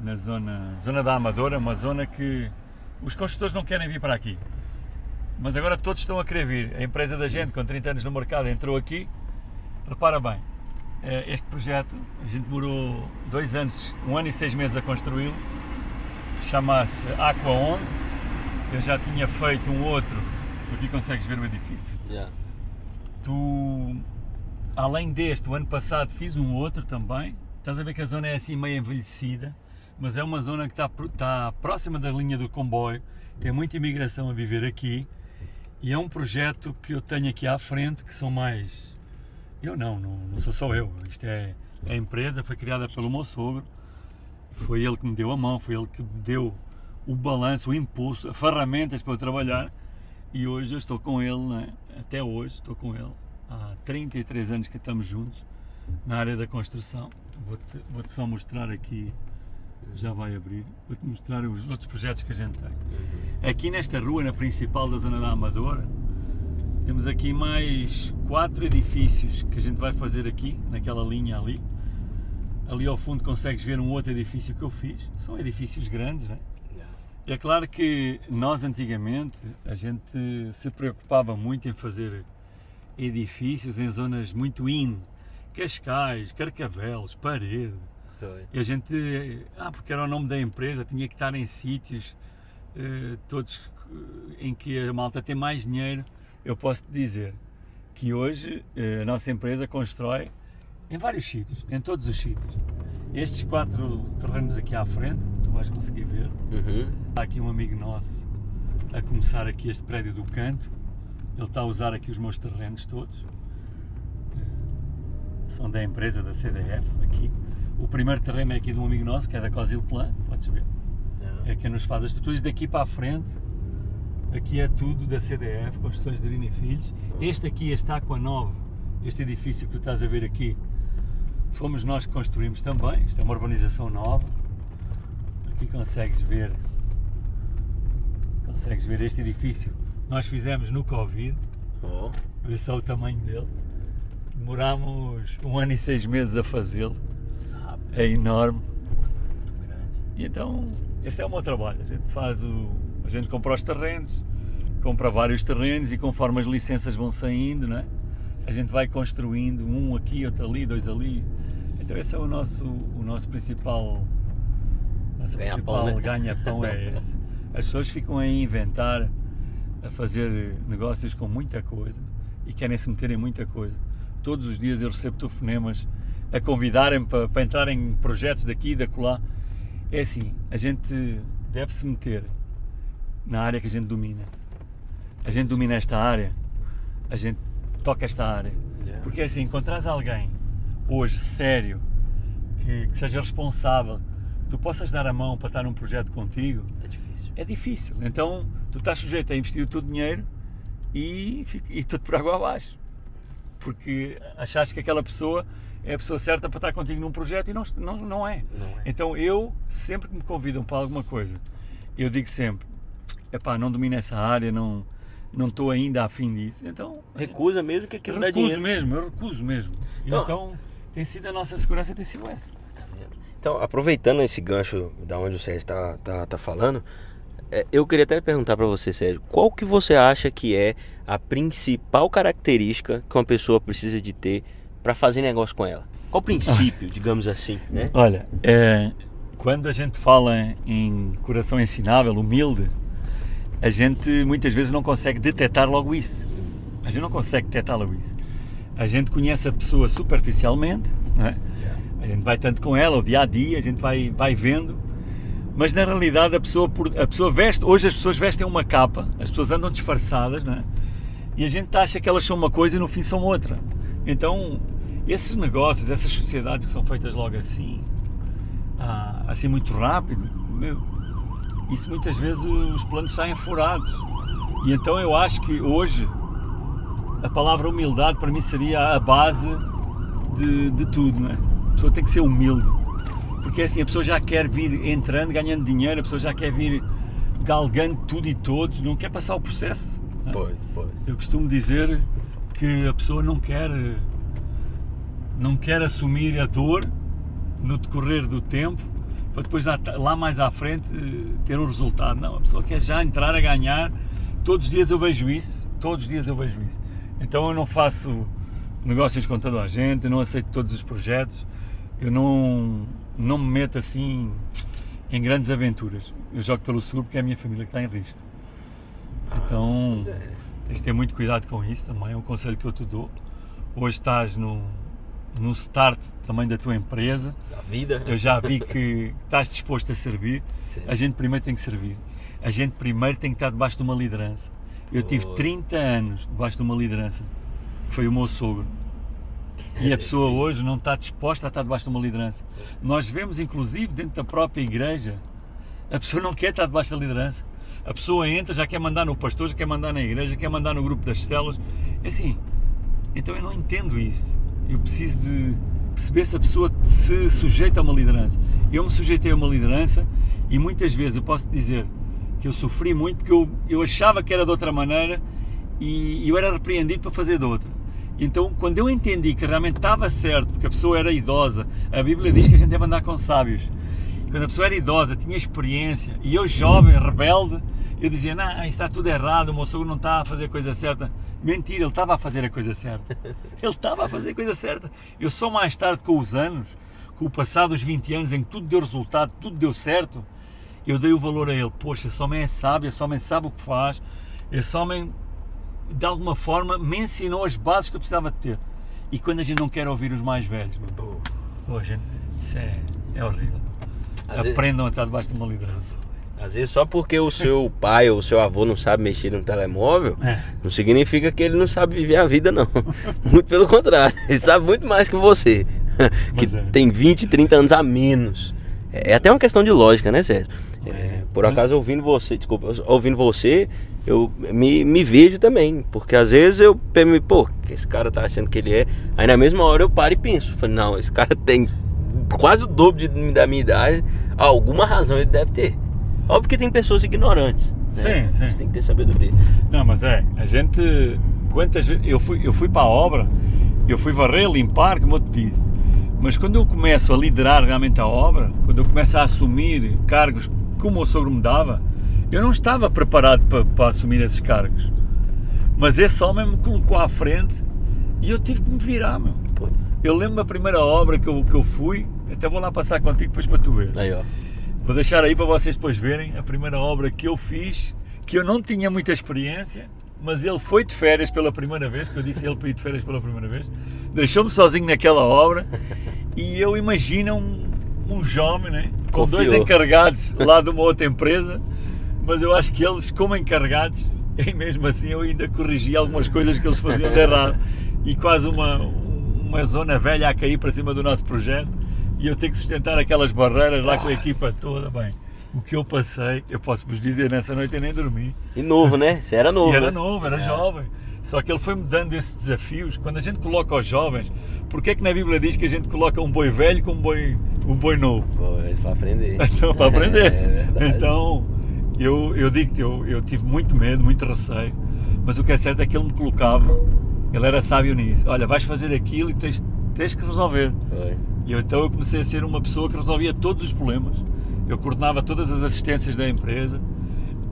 na zona da Amadora, uma zona que os construtores não querem vir para aqui. Mas agora todos estão a querer vir. A empresa da gente, com 30 anos no mercado, entrou aqui. Repara bem, este projeto, a gente demorou 2 anos, 1 ano e 6 meses a construí-lo. Chama-se Aqua 11. Eu já tinha feito um outro, aqui consegues ver o edifício. Yeah. Além deste, o ano passado fiz um outro também. Estás a ver que a zona é assim meio envelhecida, mas é uma zona que está próxima da linha do comboio, tem muita imigração a viver aqui. E é um projeto que eu tenho aqui à frente, que são mais... Eu não sou só eu. Isto é a empresa, foi criada pelo meu sogro. Foi ele que me deu a mão, foi ele que me deu o balanço, o impulso, as ferramentas para eu trabalhar. E hoje eu estou com ele, né? Até hoje estou com ele. Há 33 anos que estamos juntos na área da construção. Vou-te só mostrar aqui, já vai abrir, vou-te mostrar os outros projetos que a gente tem. Aqui nesta rua, na principal da zona da Amadora, temos aqui mais 4 edifícios que a gente vai fazer aqui, naquela linha ali. Ali ao fundo consegues ver um outro edifício que eu fiz. São edifícios grandes, né? É claro que nós antigamente, a gente se preocupava muito em fazer edifícios em zonas muito Cascais, Carcavelos, Parede. Foi. E a gente, porque era o nome da empresa, tinha que estar em sítios todos em que a malta tem mais dinheiro. Eu posso te dizer que hoje a nossa empresa constrói em vários sítios, em todos os sítios. Estes 4 terrenos aqui à frente, tu vais conseguir ver. Há aqui um amigo nosso a começar aqui este prédio do canto. Ele está a usar aqui os meus terrenos todos. São da empresa, da CDF, aqui. O primeiro terreno é aqui de um amigo nosso, que é da Cosilplan, podes ver. É quem nos faz as estruturas. E daqui para a frente, aqui é tudo da CDF, Construções de Durino e Filhos. Este aqui está com a Nova, este edifício que tu estás a ver aqui, fomos nós que construímos também. Isto é uma urbanização nova. Aqui consegues ver este edifício. Nós fizemos no Covid, vê só o tamanho dele. Demorámos 1 ano e 6 meses a fazê-lo. É enorme. E então, esse é o meu trabalho. A gente compra os terrenos, compra vários terrenos e conforme as licenças vão saindo, não é? A gente vai construindo um aqui, outro ali, 2 ali. Então esse é o nosso principal ganha-pão é esse. As pessoas ficam a inventar, a fazer negócios com muita coisa e querem se meter em muita coisa. Todos os dias eu recebo telefonemas a convidarem-me para entrar em projetos daqui e da acolá. É assim, a gente deve se meter na área que a gente domina. A gente domina esta área, a gente toca esta área. Porque é assim, encontrares alguém hoje sério, que seja responsável, que tu possas dar a mão para estar num projeto contigo, é difícil. Então tu estás sujeito a investir o teu dinheiro e tudo por água abaixo. Porque achaste que aquela pessoa é a pessoa certa para estar contigo num projeto e não é. Então eu, sempre que me convidam para alguma coisa, eu digo sempre, não domino essa área, não estou ainda afim disso. Então, recusa mesmo que aquilo dá dinheiro. Eu recuso mesmo. Então tem sido a nossa segurança, tem sido essa. Então, aproveitando esse gancho da onde o Sérgio tá falando, eu queria até perguntar para você, Sérgio, qual que você acha que é a principal característica que uma pessoa precisa de ter para fazer negócio com ela? Qual o princípio, digamos assim, né? Olha, quando a gente fala em coração ensinável, humilde, a gente muitas vezes não consegue detectar logo isso. A gente não consegue detectar logo isso. A gente conhece a pessoa superficialmente, não é? A gente vai tanto com ela, o dia a dia, a gente vai vendo, mas na realidade a pessoa veste, hoje as pessoas vestem uma capa, as pessoas andam disfarçadas, não é? E a gente acha que elas são uma coisa e no fim são outra. Então, esses negócios, essas sociedades que são feitas logo assim muito rápido, isso muitas vezes os planos saem furados. E então eu acho que hoje a palavra humildade para mim seria a base de tudo, não é? A pessoa tem que ser humilde, porque assim a pessoa já quer vir entrando, ganhando dinheiro, a pessoa já quer vir galgando tudo e todos, não quer passar o processo. Não é? Pois. Eu costumo dizer que a pessoa não quer assumir a dor no decorrer do tempo para depois lá mais à frente ter um resultado. Não, a pessoa quer já entrar a ganhar. Todos os dias eu vejo isso. Então eu não faço negócios com toda a gente, eu não aceito todos os projetos, eu não me meto assim em grandes aventuras. Eu jogo pelo seguro porque é a minha família que está em risco. Então tens de ter muito cuidado com isso também, é um conselho que eu te dou. Hoje estás no start também da tua empresa, da vida. Eu já vi que estás disposto a servir. Sim. A gente primeiro tem que servir, a gente primeiro tem que estar debaixo de uma liderança. Eu tive 30 anos debaixo de uma liderança, que foi o meu sogro, e a pessoa hoje não está disposta a estar debaixo de uma liderança. Nós vemos inclusive dentro da própria igreja, a pessoa não quer estar debaixo da liderança, a pessoa entra, já quer mandar no pastor, já quer mandar na igreja, quer mandar no grupo das células, é assim. Então eu não entendo isso. Eu preciso de perceber se a pessoa se sujeita a uma liderança. Eu me sujeitei a uma liderança e muitas vezes eu posso dizer que eu sofri muito porque eu achava que era de outra maneira e eu era repreendido para fazer de outra. Então quando eu entendi que realmente estava certo, porque a pessoa era idosa, a Bíblia diz que a gente deve andar com sábios. E quando a pessoa era idosa, tinha experiência, e eu jovem, rebelde, Eu dizia, não, isso está tudo errado, o meu sogro não está a fazer a coisa certa. Mentira, ele estava a fazer a coisa certa. Ele estava a fazer a coisa certa. Eu só mais tarde, com os anos, com o passado dos 20 anos em que tudo deu resultado, tudo deu certo, eu dei o valor a ele. Poxa, esse homem é sábio, esse homem sabe o que faz, esse homem, de alguma forma, me ensinou as bases que eu precisava de ter. E quando a gente não quer ouvir os mais velhos, gente, isso é horrível. Aprendam a estar debaixo de uma liderança. Às vezes só porque o seu pai ou o seu avô não sabe mexer no telemóvel, não significa que ele não sabe viver a vida, não. Muito pelo contrário, ele sabe muito mais que você, que tem 20, 30 anos a menos. É até uma questão de lógica, né, Sérgio? Por acaso, ouvindo você, eu me vejo também, porque às vezes eu penso, que esse cara tá achando que ele é, aí na mesma hora eu paro e penso, não, esse cara tem quase o dobro da minha idade, alguma razão ele deve ter. Óbvio que tem pessoas ignorantes, né? Sim. Tem que ter sabedoria. Não, mas a gente, quantas vezes, eu fui para a obra, eu fui varrer, limpar, como eu te disse, mas quando eu começo a liderar realmente a obra, quando eu começo a assumir cargos como o sogro me dava, eu não estava preparado para assumir esses cargos, mas esse homem me colocou à frente e eu tive que me virar, meu. Pois. Eu lembro da primeira obra que eu fui, até vou lá passar contigo depois para tu ver. Aí, ó. Vou deixar aí para vocês depois verem a primeira obra que eu fiz, que eu não tinha muita experiência, mas ele foi de férias pela primeira vez, que eu disse ele para ir de férias pela primeira vez, deixou-me sozinho naquela obra e eu imagino um jovem, né, com dois encarregados lá de uma outra empresa, mas eu acho que eles, como encarregados, e mesmo assim eu ainda corrigi algumas coisas que eles faziam de errado e quase uma zona velha a cair para cima do nosso projeto. E eu tenho que sustentar aquelas barreiras lá com a equipa toda, bem, o que eu passei, eu posso vos dizer, nessa noite eu nem dormi. E novo, né? Você era novo. E era novo, era jovem. Só que ele foi-me dando esses desafios. Quando a gente coloca os jovens, porque é que na Bíblia diz que a gente coloca um boi velho com um boi novo? Pois, para aprender. Então, para aprender. É verdade. Então, eu digo-te, eu tive muito medo, muito receio, mas o que é certo é que ele me colocava, ele era sábio nisso. Olha, vais fazer aquilo e tens que resolver. Foi. E então eu comecei a ser uma pessoa que resolvia todos os problemas. Eu coordenava todas as assistências da empresa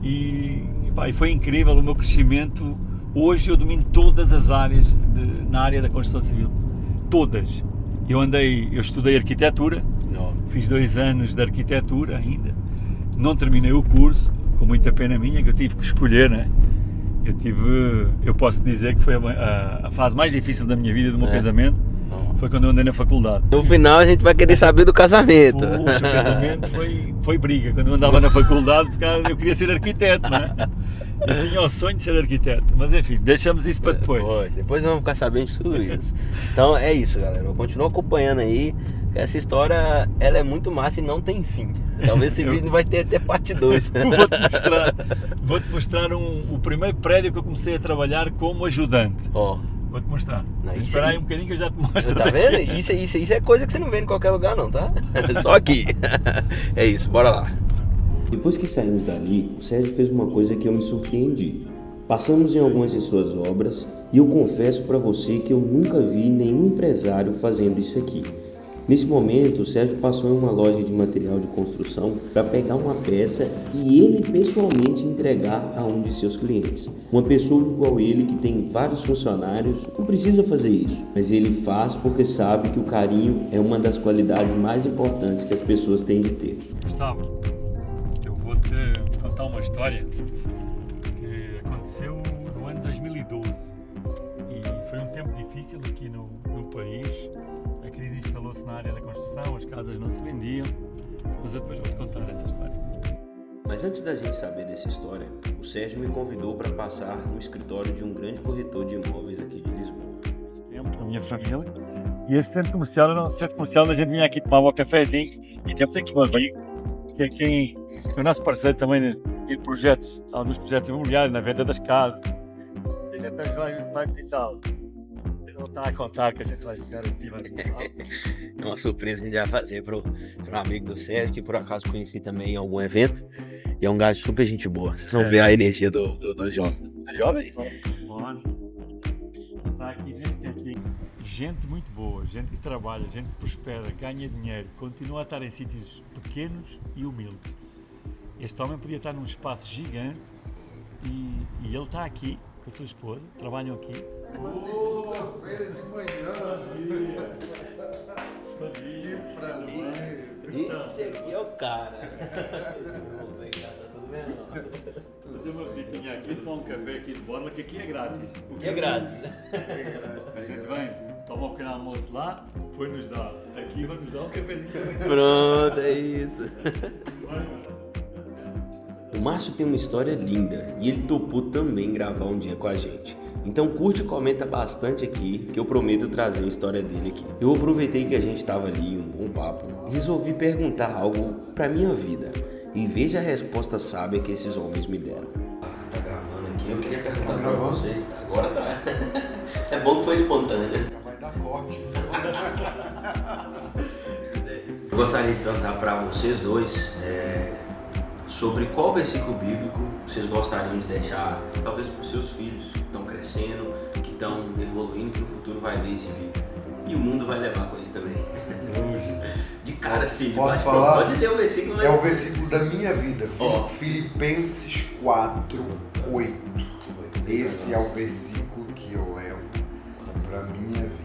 e foi incrível o meu crescimento. Hoje eu domino todas as áreas na área da construção civil. Todas. Eu estudei arquitetura, fiz 2 anos de arquitetura ainda. Não terminei o curso, com muita pena minha, que eu tive que escolher, né? Eu posso dizer que foi a fase mais difícil da minha vida, do meu casamento. Foi quando eu andei na faculdade. No final a gente vai querer saber do casamento. Puxa, o casamento foi briga. Quando eu andava na faculdade, porque eu queria ser arquiteto, não é? Eu tinha o sonho de ser arquiteto. Mas enfim, deixamos isso para depois. Depois vamos ficar sabendo de tudo isso. Então é isso, galera. Eu continuo acompanhando aí. Essa história, ela é muito massa e não tem fim. Talvez esse vídeo vai ter até parte 2. Vou-te mostrar o primeiro prédio que eu comecei a trabalhar como ajudante. Vou-te mostrar. Espera aí um bocadinho que eu já te mostro. Tá vendo? Isso é coisa que você não vê em qualquer lugar não, tá? Só aqui. É isso, bora lá. Depois que saímos dali, o Sérgio fez uma coisa que eu me surpreendi. Passamos em algumas de suas obras e eu confesso para você que eu nunca vi nenhum empresário fazendo isso aqui. Nesse momento, o Sérgio passou em uma loja de material de construção para pegar uma peça e ele pessoalmente entregar a um de seus clientes. Uma pessoa igual ele, que tem vários funcionários, não precisa fazer isso, mas ele faz porque sabe que o carinho é uma das qualidades mais importantes que as pessoas têm de ter. Gustavo, eu vou te contar uma história que aconteceu no ano 2012 e foi um tempo difícil aqui no país. A crise instalou-se na área da construção, as casas não se vendiam, mas eu depois vou-te contar essa história. Mas antes da gente saber dessa história, o Sérgio me convidou para passar no escritório de um grande corretor de imóveis aqui de Lisboa. Tempo com a minha família, e este centro comercial era um centro comercial onde a gente vinha aqui tomar um cafezinho, e temos aqui um amigo, que é o nosso parceiro também em projetos, alguns projetos imobiliários, na venda das casas. A gente vai visitá-lo. Ele está a contar que a gente vai ficar aqui. É uma surpresa que a gente vai fazer para um amigo do Sérgio, que por acaso conheci também em algum evento. E é um gajo super gente boa. Vocês vão ver a energia do jovem. É jovem? Está aqui gente muito boa, gente que trabalha, gente que prospera, ganha dinheiro, continua a estar em sítios pequenos e humildes. Este homem podia estar num espaço gigante, e ele está aqui com a sua esposa, trabalham aqui. Segunda-feira de manhã. Bom dia. Que prazer. Esse aqui é o cara. Vamos ver, tá tudo bem? Fazer uma visitinha aqui, tomar um café aqui de borla, que aqui é grátis. O que é grátis? A gente vem, toma um pequeno almoço lá, foi-nos dar. Aqui vai-nos dar um cafezinho. Pronto, é isso. O Márcio tem uma história linda e ele topou também gravar um dia com a gente. Então curte e comenta bastante aqui que eu prometo trazer a história dele aqui. Eu aproveitei que a gente estava ali, um bom papo, e resolvi perguntar algo pra minha vida. E veja a resposta sábia que esses homens me deram. Tá gravando aqui, eu queria perguntar pra vocês. Agora tá. É bom que foi espontâneo. Vai dar corte. Eu gostaria de perguntar pra vocês dois sobre qual versículo bíblico vocês gostariam de deixar, talvez para os seus filhos que estão crescendo, que estão evoluindo, que no futuro vai ver esse vídeo. E o mundo vai levar com isso também. De cara, sim. Posso falar? Pode ler o versículo. Mas... É o versículo da minha vida. Ó. Filipenses 4:8. Esse é o versículo que eu levo para minha vida.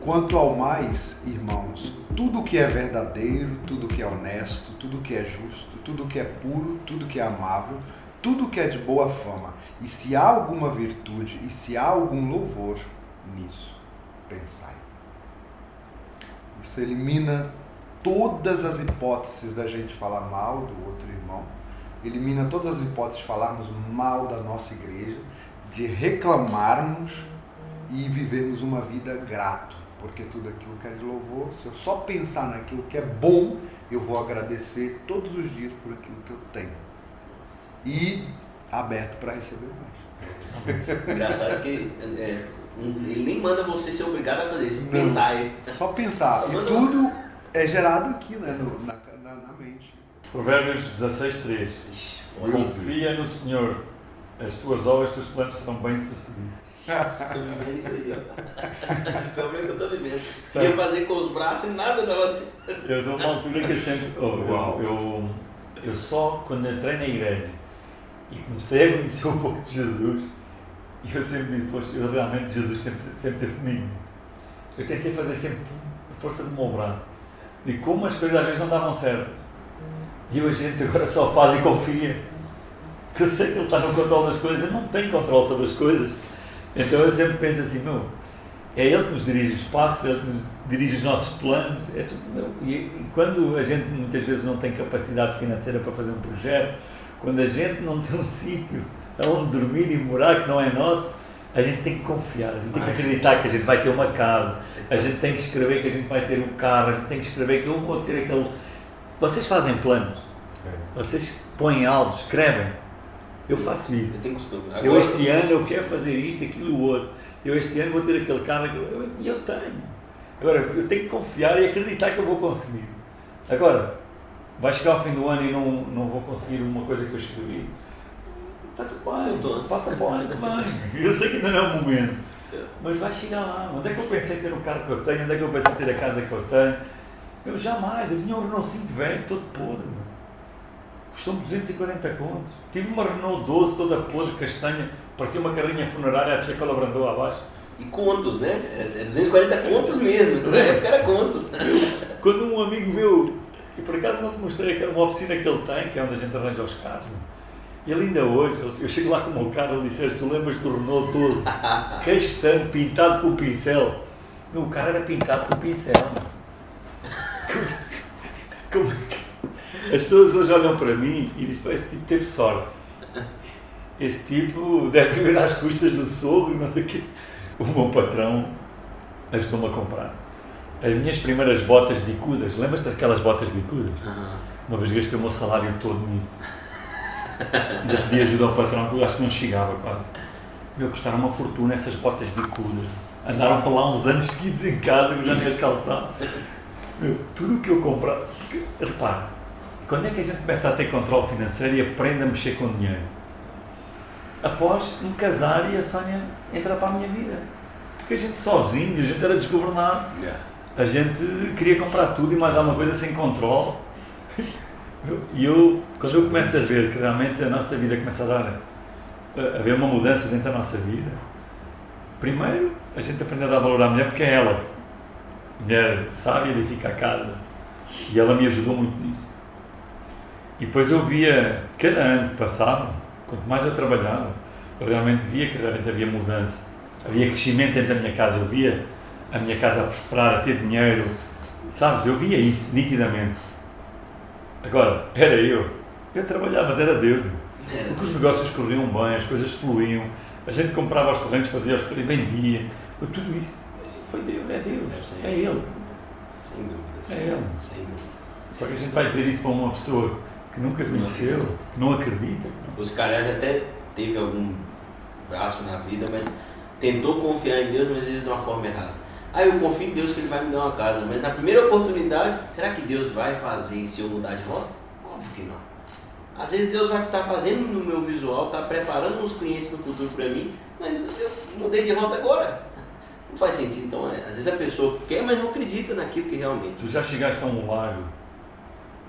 Quanto ao mais, irmãos, tudo que é verdadeiro, tudo que é honesto, tudo que é justo, tudo que é puro, tudo que é amável, tudo que é de boa fama, e se há alguma virtude, e se há algum louvor, nisso pensai. Isso elimina todas as hipóteses da gente falar mal do outro irmão, elimina todas as hipóteses de falarmos mal da nossa igreja, de reclamarmos e vivermos uma vida grato, porque tudo aquilo que é de louvor, se eu só pensar naquilo que é bom, eu vou agradecer todos os dias por aquilo que eu tenho e aberto para receber mais. Engraçado que ele nem manda você ser obrigado a fazer isso. Não. Pensar aí. Só pensar. Só E manda- tudo é gerado aqui, né, na mente. Provérbios 16:3. Confia no Senhor, as tuas obras, os teus planos serão bem-sucedidos. Tô vivendo isso aí, ó. O problema é que eu tô vivendo. Queria fazer com os braços e nada nosso. Eu sou uma altura que eu sempre. Eu só, quando entrei na igreja e comecei a conhecer um pouco de Jesus, eu sempre disse, poxa, eu realmente, Jesus sempre teve comigo. Eu tentei fazer sempre a força do meu braço. E como as coisas às vezes não davam certo. E a gente agora só faz e confia. Porque eu sei que Ele está no controle das coisas, eu não tenho controle sobre as coisas. Então eu sempre penso assim, é Ele que nos dirige os passos, é Ele que nos dirige os nossos planos. É tudo, e quando a gente muitas vezes não tem capacidade financeira para fazer um projeto, quando a gente não tem um sítio onde dormir e morar que não é nosso, a gente tem que confiar, a gente tem que acreditar que a gente vai ter uma casa, a gente tem que escrever que a gente vai ter um carro, a gente tem que escrever que eu vou ter aquele... Vocês fazem planos, vocês põem alvos, escrevem. Eu faço isso. Eu tenho costume. Agora, Eu este ano eu quero fazer isto, aquilo e o outro. Eu este ano vou ter aquele carro e eu tenho. Agora, eu tenho que confiar e acreditar que eu vou conseguir. Agora, vai chegar ao fim do ano e não vou conseguir uma coisa que eu escrevi. Está tudo bem, passa para o ano também. Eu sei que ainda não é o momento, mas vai chegar lá. Onde é que eu pensei ter o carro que eu tenho? Onde é que eu pensei ter a casa que eu tenho? Eu jamais. Eu tinha um Renault 5 velho, todo podre. Custou-me 240 contos. Tive uma Renault 12 toda podre, castanha, parecia uma carrinha funerária a descer pela Brandoa abaixo. E contos, né? É 240 contos mesmo. Na época era contos. Quando um amigo meu, e por acaso não te mostrei uma oficina que ele tem, que é onde a gente arranja os carros, e ele ainda hoje, eu chego lá com o meu carro, ele disse, tu lembras do Renault 12, castanho, pintado com pincel? O carro era pintado com pincel. Como é que... As pessoas hoje olham para mim e dizem, esse tipo teve sorte. Esse tipo deve viver às custas do sogro, não sei o quê. O meu patrão ajudou-me a comprar as minhas primeiras botas bicudas. Lembras-te daquelas botas bicudas? Uma vez gastei o meu salário todo nisso. Ainda pedi ajuda ao patrão, que eu acho que não chegava quase. Custaram uma fortuna essas botas bicudas. Andaram para lá uns anos seguidos em casa, que já nem as calçava. Tudo o que eu comprava... Repara, quando é que a gente começa a ter controle financeiro e aprende a mexer com dinheiro? Após me casar e a Sónia entrar para a minha vida. Porque a gente sozinho, a gente era desgovernado. A gente queria comprar tudo e mais alguma coisa sem controle. E quando eu começo a ver que realmente a nossa vida começa a dar haver uma mudança dentro da nossa vida, primeiro a gente aprende a dar valor à mulher, porque é ela, mulher sábia, edifica a casa, e ela me ajudou muito nisso. E depois eu via, cada ano que passava, quanto mais eu trabalhava, eu realmente via que realmente havia mudança, havia crescimento dentro da minha casa, eu via a minha casa a prosperar, a ter dinheiro, sabes, eu via isso nitidamente. Agora, era eu trabalhava, mas era Deus, porque os negócios corriam bem, as coisas fluíam, a gente comprava os terrenos, fazia os terrenos, vendia, tudo isso foi Deus, é Deus, é Ele. Sem dúvidas. É Ele. Sem dúvidas. Só que a gente vai dizer isso para uma pessoa que nunca conheceu, que não acredita. Os caras até teve algum braço na vida, mas tentou confiar em Deus, mas às vezes de uma forma errada. Eu confio em Deus que Ele vai me dar uma casa, mas na primeira oportunidade, será que Deus vai fazer se eu mudar de rota? Óbvio que não. Às vezes Deus vai estar fazendo no meu visual, está preparando uns clientes no futuro para mim, mas eu mudei de rota agora. Não faz sentido. Então, às vezes a pessoa quer, mas não acredita naquilo que realmente... Tu já chegaste a um lago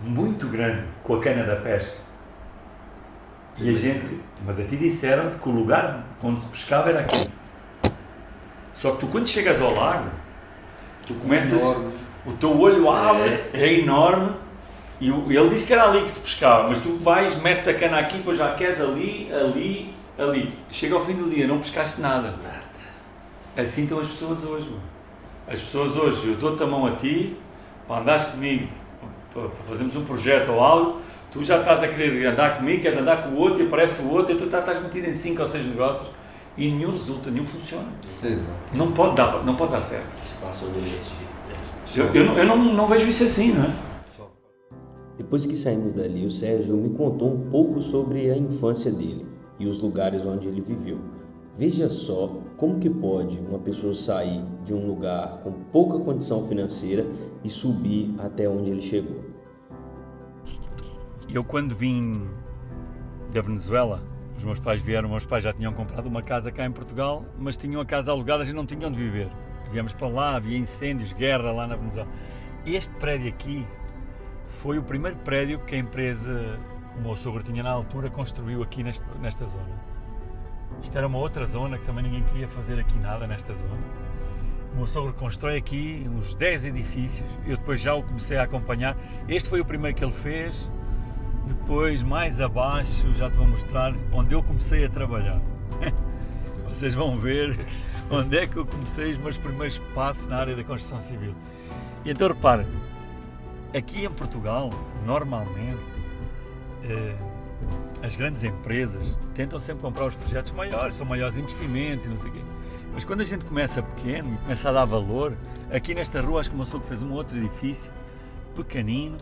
muito grande com a cana da pesca e a gente, mas a ti disseram que o lugar onde se pescava era aqui. Só que tu, quando chegas ao lago, tu começas, o teu olho abre, é enorme, e ele disse que era ali que se pescava, mas tu vais, metes a cana aqui, depois já queres ali. Chega ao fim do dia, não pescaste nada. Assim estão as pessoas hoje. As pessoas hoje, eu dou-te a mão a ti, para andares comigo, para fazermos um projeto ou algo, tu já estás a querer andar comigo, queres andar com o outro, e aparece o outro, e tu estás metido em 5 ou 6 negócios, e nenhum resulta, nenhum funciona. Exato. Não pode dar certo. Se passou de energia. Eu não vejo isso assim, não é? Depois que saímos dali, o Sérgio me contou um pouco sobre a infância dele e os lugares onde ele viveu. Veja só como que pode uma pessoa sair de um lugar com pouca condição financeira e subir até onde ele chegou. Eu, quando vim da Venezuela, os meus pais já tinham comprado uma casa cá em Portugal, mas tinham a casa alugada e não tinham de viver. Viemos para lá, havia incêndios, guerra lá na Venezuela. Este prédio aqui foi o primeiro prédio que a empresa, que o meu sogro tinha na altura, construiu aqui nesta zona. Isto era uma outra zona que também ninguém queria fazer aqui nada nesta zona. O meu sogro constrói aqui uns 10 edifícios, eu depois já o comecei a acompanhar. Este foi o primeiro que ele fez, depois mais abaixo, já te vou mostrar onde eu comecei a trabalhar. Vocês vão ver onde é que eu comecei os meus primeiros passos na área da construção civil. E então repara, aqui em Portugal, normalmente, as grandes empresas tentam sempre comprar os projetos maiores, são maiores investimentos e não sei o quê. Mas quando a gente começa pequeno e começa a dar valor, aqui nesta rua acho que o meu sogro fez um outro edifício, pequenino,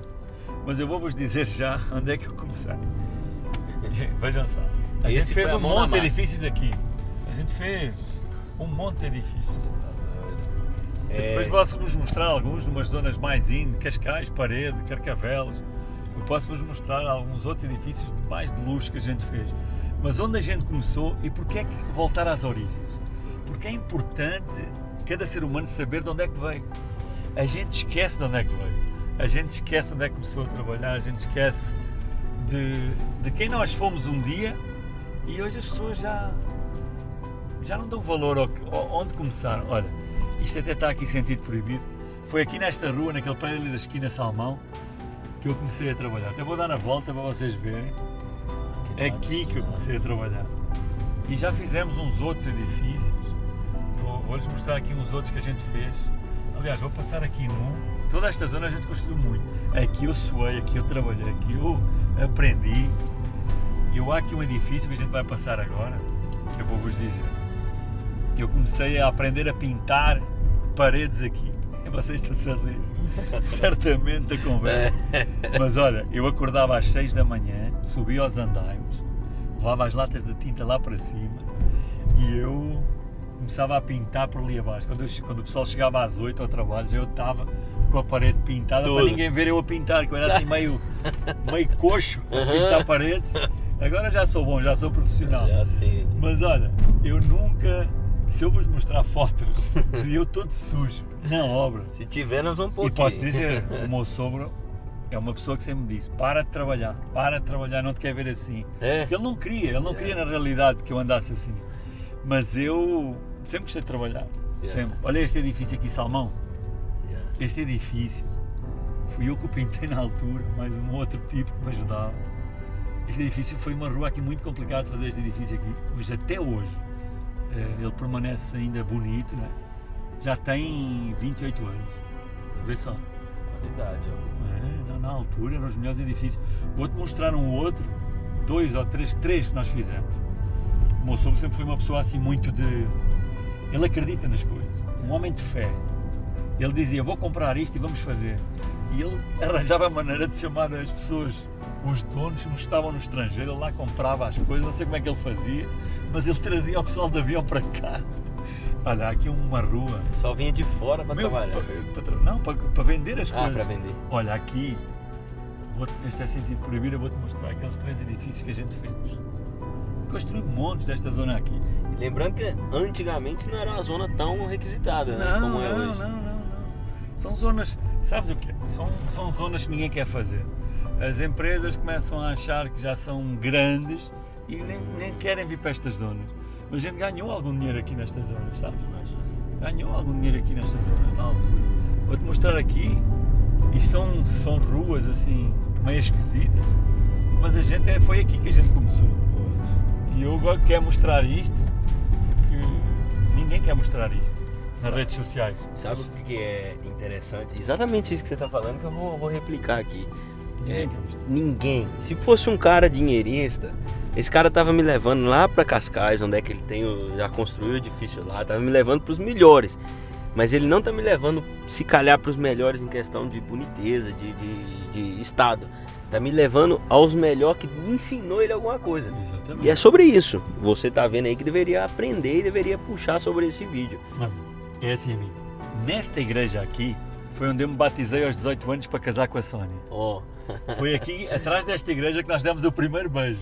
mas eu vou-vos dizer já onde é que eu comecei. Vejam só, a gente fez um monte de edifícios aqui, a gente fez um monte de edifícios. Depois posso-vos mostrar alguns numas zonas mais Cascais, Parede, Carcavelos. Eu posso-vos mostrar alguns outros edifícios mais de luxo que a gente fez. Mas onde a gente começou e porque é que voltar às origens? Porque é importante cada ser humano saber de onde é que veio. A gente esquece de onde é que veio. A gente esquece de onde é que começou a trabalhar, a gente esquece de quem nós fomos um dia e hoje as pessoas já não dão valor onde começaram. Olha, isto até está aqui sentido proibido. Foi aqui nesta rua, naquele prédio ali da esquina Salmão, que eu comecei a trabalhar. Até vou dar a volta para vocês verem. É aqui que eu comecei a trabalhar. E já fizemos uns outros edifícios. Vou-lhes mostrar aqui uns outros que a gente fez. Aliás, vou passar aqui num. Toda esta zona a gente construiu muito. Aqui eu suei, aqui eu trabalhei, aqui eu aprendi. Há aqui um edifício que a gente vai passar agora, que eu vou-vos dizer. Eu comecei a aprender a pintar paredes aqui. E vocês estão-se a rir. Certamente a conversa. Mas olha, eu acordava às 6 da manhã, subia aos andaimes, levava as latas de tinta lá para cima e eu começava a pintar por ali abaixo. Quando o pessoal chegava às 8 ao trabalho, já eu estava com a parede pintada para ninguém ver eu a pintar, que eu era assim meio coxo a pintar paredes. Agora já sou bom, já sou profissional. Mas olha, eu nunca, se eu vos mostrar fotos, eu todo sujo na obra. Se tiver, nós vamos pôr. E posso dizer, o meu sogro é uma pessoa que sempre me disse, para de trabalhar, não te quer ver assim. Porque ele não queria na realidade que eu andasse assim. Mas eu sempre gostei de trabalhar, sempre. Olha este edifício aqui, Salmão. Este edifício, fui eu que o pintei na altura, mais um outro tipo que me ajudava. Este edifício foi uma rua aqui muito complicada de fazer este edifício aqui, mas até hoje ele permanece ainda bonito, né? Já tem 28 anos, vê só. Qualidade, ó. Na altura eram os melhores edifícios. Vou-te mostrar um outro, 2 ou 3 que nós fizemos. O meu sogro sempre foi uma pessoa assim muito de... Ele acredita nas coisas, um homem de fé. Ele dizia, vou comprar isto e vamos fazer. E ele arranjava a maneira de chamar as pessoas, os donos que estavam no estrangeiro, ele lá comprava as coisas, não sei como é que ele fazia, mas ele trazia o pessoal de avião para cá. Olha, aqui uma rua. Só vinha de fora para trabalhar? Para vender as coisas. Para vender. Olha, aqui, este é sentido proibido, eu vou-te mostrar aqueles 3 edifícios que a gente fez. Construí montes desta zona aqui. E lembrando que antigamente não era uma zona tão requisitada, né? Como é hoje. Não. São zonas, sabes o quê? São zonas que ninguém quer fazer. As empresas começam a achar que já são grandes e nem querem vir para estas zonas. Mas a gente ganhou algum dinheiro aqui nestas zonas, sabes? Ganhou algum dinheiro aqui nestas zonas, na altura. Vou-te mostrar aqui. Isto são ruas assim, meio esquisitas. Mas foi aqui que a gente começou. E eu quero mostrar isto, porque ninguém quer mostrar isto nas redes sociais. Sabe o que é interessante? Exatamente isso que você está falando que eu vou replicar aqui. Ninguém. Se fosse um cara dinheirista, esse cara tava me levando lá para Cascais, onde é que ele já construiu o edifício lá, tava me levando para os melhores. Mas ele não tá me levando, se calhar, para os melhores em questão de boniteza, de estado. Tá me levando aos melhores que ensinou ele alguma coisa. Exatamente. E é sobre isso. Você tá vendo aí que deveria aprender e deveria puxar sobre esse vídeo. É assim, amigo. Nesta igreja aqui, foi onde eu me batizei aos 18 anos para casar com a Sónia. Foi aqui, atrás desta igreja, que nós demos o primeiro beijo.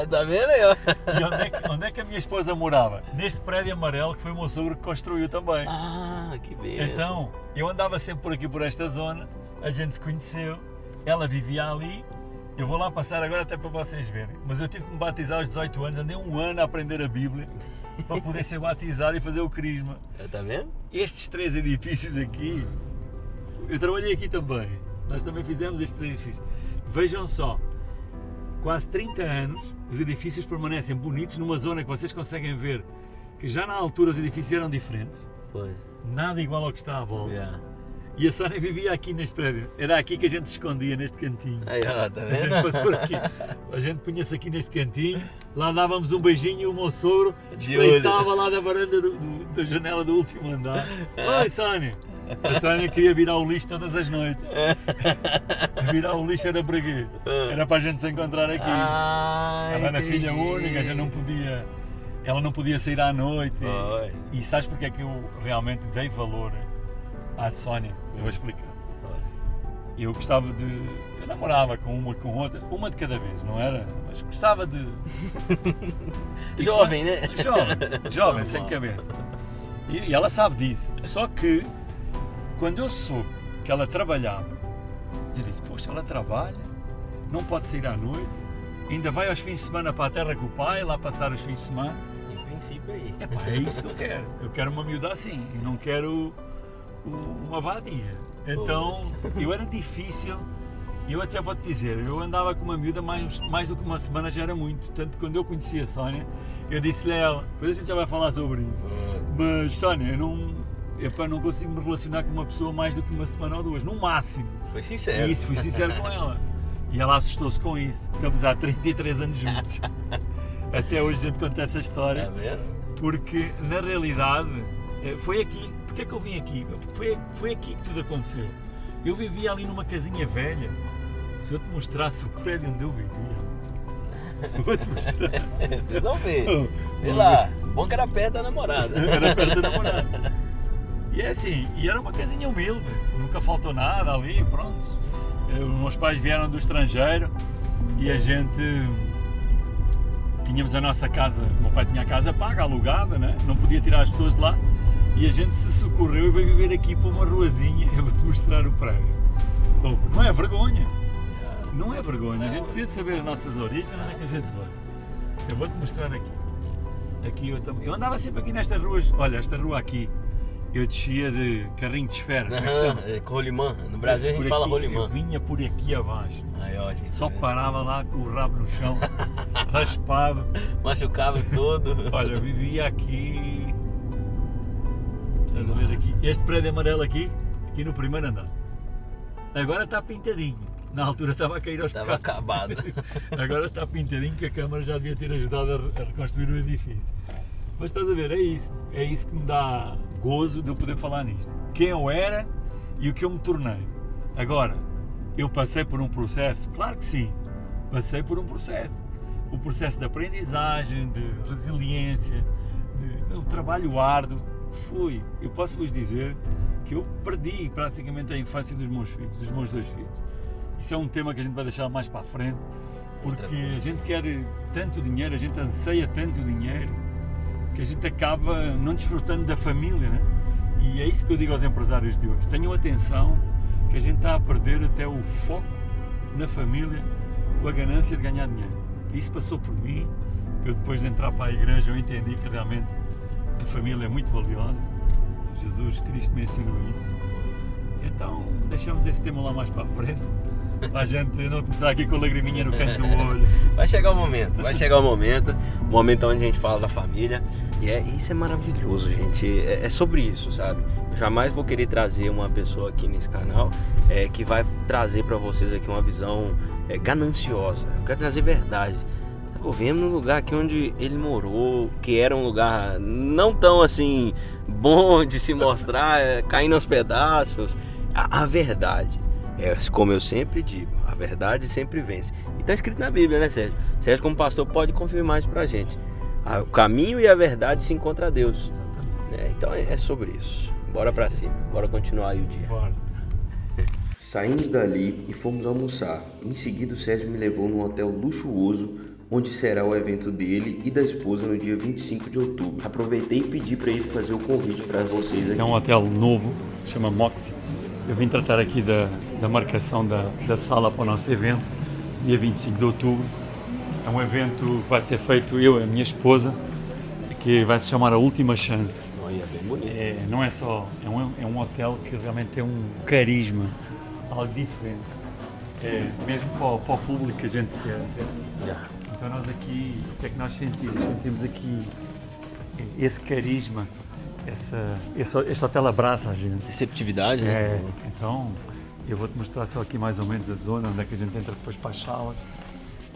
Tá vendo aí, ó? E onde é que a minha esposa morava? Neste prédio amarelo que foi o meu sogro que construiu também. Que beleza. Então, eu andava sempre por aqui, por esta zona, a gente se conheceu, ela vivia ali. Eu vou lá passar agora até para vocês verem. Mas eu tive que me batizar aos 18 anos, andei um ano a aprender a Bíblia para poder ser batizado e fazer o crisma. Tá vendo? Estes 3 edifícios aqui, eu trabalhei aqui também. Nós também fizemos estes 3 edifícios. Vejam só, quase 30 anos, os edifícios permanecem bonitos numa zona que vocês conseguem ver que já na altura os edifícios eram diferentes. Pois. Nada igual ao que está à volta. E a Sónia vivia aqui neste prédio. Era aqui que a gente se escondia, neste cantinho. Aí, ó, tá vendo? A gente passou por aqui. A gente punha-se aqui neste cantinho, lá dávamos um beijinho e o meu sogro espreitava lá da varanda da janela do último andar. Oi, Sónia! A Sónia queria virar o lixo todas as noites. Virar o lixo era para quê? Era para a gente se encontrar aqui. Ela era filha única, ela não podia sair à noite. E sabes porque é que eu realmente dei valor à Sónia? Eu vou explicar. Eu gostava eu namorava com uma de cada vez, não era? Mas gostava de... Jovem, né? Jovem, sem cabeça. E ela sabe disso. Só que, quando eu soube que ela trabalhava, eu disse, poxa, ela trabalha, não pode sair à noite, ainda vai aos fins de semana para a terra com o pai, lá passar os fins de semana. Em princípio aí. É isso que eu quero. Eu quero uma miúda assim, eu não quero uma vadia. Então, eu era difícil, e eu até vou-te dizer, eu andava com uma miúda mais do que uma semana já era muito. Tanto que quando eu conheci a Sónia, eu disse-lhe a ela, depois a gente já vai falar sobre isso, mas Sónia, eu não consigo me relacionar com uma pessoa mais do que uma semana ou 2, no máximo. Foi sincero. E isso, fui sincero com ela. E ela assustou-se com isso. Estamos há 33 anos juntos. Até hoje a gente conta essa história. Tá vendo? Porque, na realidade, foi aqui. Porquê é que eu vim aqui? Foi aqui que tudo aconteceu. Eu vivia ali numa casinha velha. Se eu te mostrasse o prédio onde eu vivia, vou-te mostrar. Vocês vão ver. Vê lá. Bom que era perto da namorada. Era perto da namorada. E é assim, e era uma casinha humilde. Nunca faltou nada ali, pronto. Os meus pais vieram do estrangeiro e a gente... Tínhamos a nossa casa, o meu pai tinha a casa paga, alugada, né? Não podia tirar as pessoas de lá. E a gente se socorreu e veio viver aqui para uma ruazinha. Eu vou-te mostrar o prédio. Não é vergonha. Não é vergonha, a gente precisa de saber as nossas origens, onde é que a gente vai. Eu vou-te mostrar aqui. Aqui eu andava sempre aqui nestas ruas, olha, esta rua aqui, eu descia de carrinho de esfera, como é que se chama? Com rolimã. No Brasil a gente Por fala aqui, rolimã. eu vinha por aqui abaixo, Aí, ó, gente, só tá vendo? parava lá com o rabo no chão, raspado. Machucava todo. Olha, eu vivia aqui, estás a ver aqui, este prédio amarelo aqui no primeiro andar. Agora está pintadinho, na altura estava a cair aos Estava bocados. acabado. Agora está pintadinho, que a Câmara já devia ter ajudado a reconstruir o edifício. Mas estás a ver, é isso que me dá gozo de eu poder falar nisto. Quem eu era e o que eu me tornei. Agora, eu passei por um processo? Claro que sim, passei por um processo. O processo de aprendizagem, de resiliência, de um trabalho árduo. Eu posso vos dizer que eu perdi praticamente a infância dos meus filhos, dos meus 2 filhos. Isso é um tema que a gente vai deixar mais para a frente, porque a gente quer tanto dinheiro, a gente anseia tanto dinheiro, que a gente acaba não desfrutando da família, né? E é isso que eu digo aos empresários de hoje. Tenham atenção que a gente está a perder até o foco na família com a ganância de ganhar dinheiro. Isso passou por mim. Eu, depois de entrar para a igreja, eu entendi que realmente a família é muito valiosa. Jesus Cristo me ensinou isso. Então, deixamos esse tema lá mais para a frente, para a gente não começar aqui com a lagriminha no canto do olho. Vai chegar o momento o momento onde a gente fala da família. E isso é maravilhoso, gente. É sobre isso, sabe? Eu jamais vou querer trazer uma pessoa aqui nesse canal que vai trazer para vocês aqui uma visão gananciosa. Eu quero trazer verdade. Pô, viemos num lugar aqui onde ele morou, que era um lugar não tão assim bom de se mostrar, caindo aos pedaços. A verdade, como eu sempre digo, a verdade sempre vence. E tá escrito na Bíblia, né, Sérgio? Sérgio, como pastor, pode confirmar isso pra gente. O caminho e a verdade se encontram a Deus. Então é sobre isso. Bora pra cima, bora continuar aí o dia. Bora. Saímos dali e fomos almoçar. Em seguida, o Sérgio me levou num hotel luxuoso, onde será o evento dele e da esposa no dia 25 de outubro. Aproveitei e pedi para ele fazer o convite para vocês aqui. É um hotel novo, chama Moxie. Eu vim tratar aqui da marcação da sala para o nosso evento, dia 25 de outubro. É um evento que vai ser feito eu e a minha esposa, que vai se chamar A Última Chance. Olha, bem bonito. Não é só, é um hotel que realmente tem um carisma, algo diferente. Mesmo para o público que a gente quer. Então nós aqui, o que é que nós sentimos? Sentimos aqui esse carisma, este hotel abraça a gente. Receptividade, né? Então eu vou-te mostrar só aqui mais ou menos a zona onde é que a gente entra depois para as salas.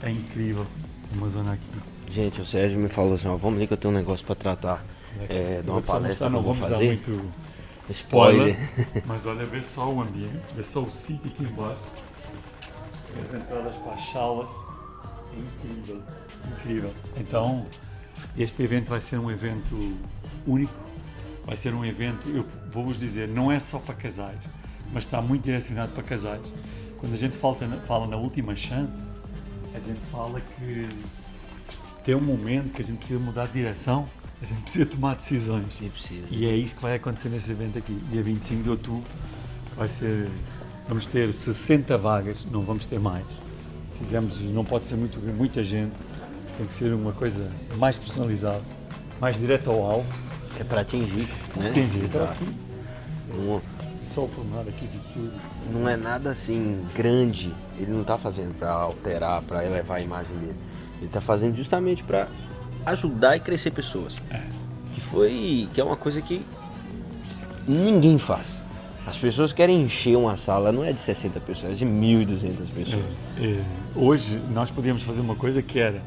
É incrível, uma zona aqui. Gente, o Sérgio me falou assim, ó, vamos ali que eu tenho um negócio para tratar de uma palestra que eu vou Não vamos dar fazer. muito Spoiler. Mas olha, vê só o ambiente, vê só o sítio aqui embaixo. As entradas para as salas. Incrível, incrível. Então, este evento vai ser um evento único, vai ser um evento, eu vou-vos dizer, não é só para casais, mas está muito direcionado para casais. Quando a gente fala na última chance, a gente fala que tem um momento que a gente precisa mudar de direção, a gente precisa tomar decisões. E é isso que vai acontecer nesse evento aqui, dia 25 de outubro, vamos ter 60 vagas, não vamos ter mais. Não pode ser muita gente, tem que ser uma coisa mais personalizada, mais direto ao alvo. É para atingir, né? Exato. Só o formulário aqui de tudo. Não é nada assim grande, ele não está fazendo para alterar, para elevar a imagem dele. Ele está fazendo justamente para ajudar e crescer pessoas. Que é uma coisa que ninguém faz. As pessoas querem encher uma sala, não é de 60 pessoas, é de 1.200 pessoas. Hoje nós podíamos fazer uma coisa que era,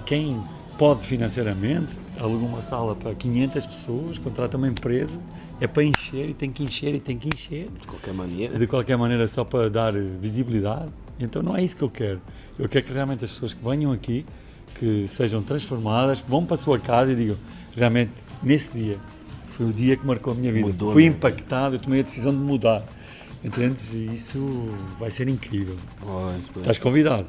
quem pode financeiramente, aluga uma sala para 500 pessoas, contrata uma empresa, é para encher e tem que encher. De qualquer maneira. De qualquer maneira, só para dar visibilidade. Então não é isso que eu quero. Eu quero que realmente as pessoas que venham aqui, que sejam transformadas, que vão para a sua casa e digam, realmente, nesse dia, foi o dia que marcou a minha vida. Mudou, fui né? impactado, eu tomei a decisão de mudar. Entendes? E isso vai ser incrível. Estás convidado.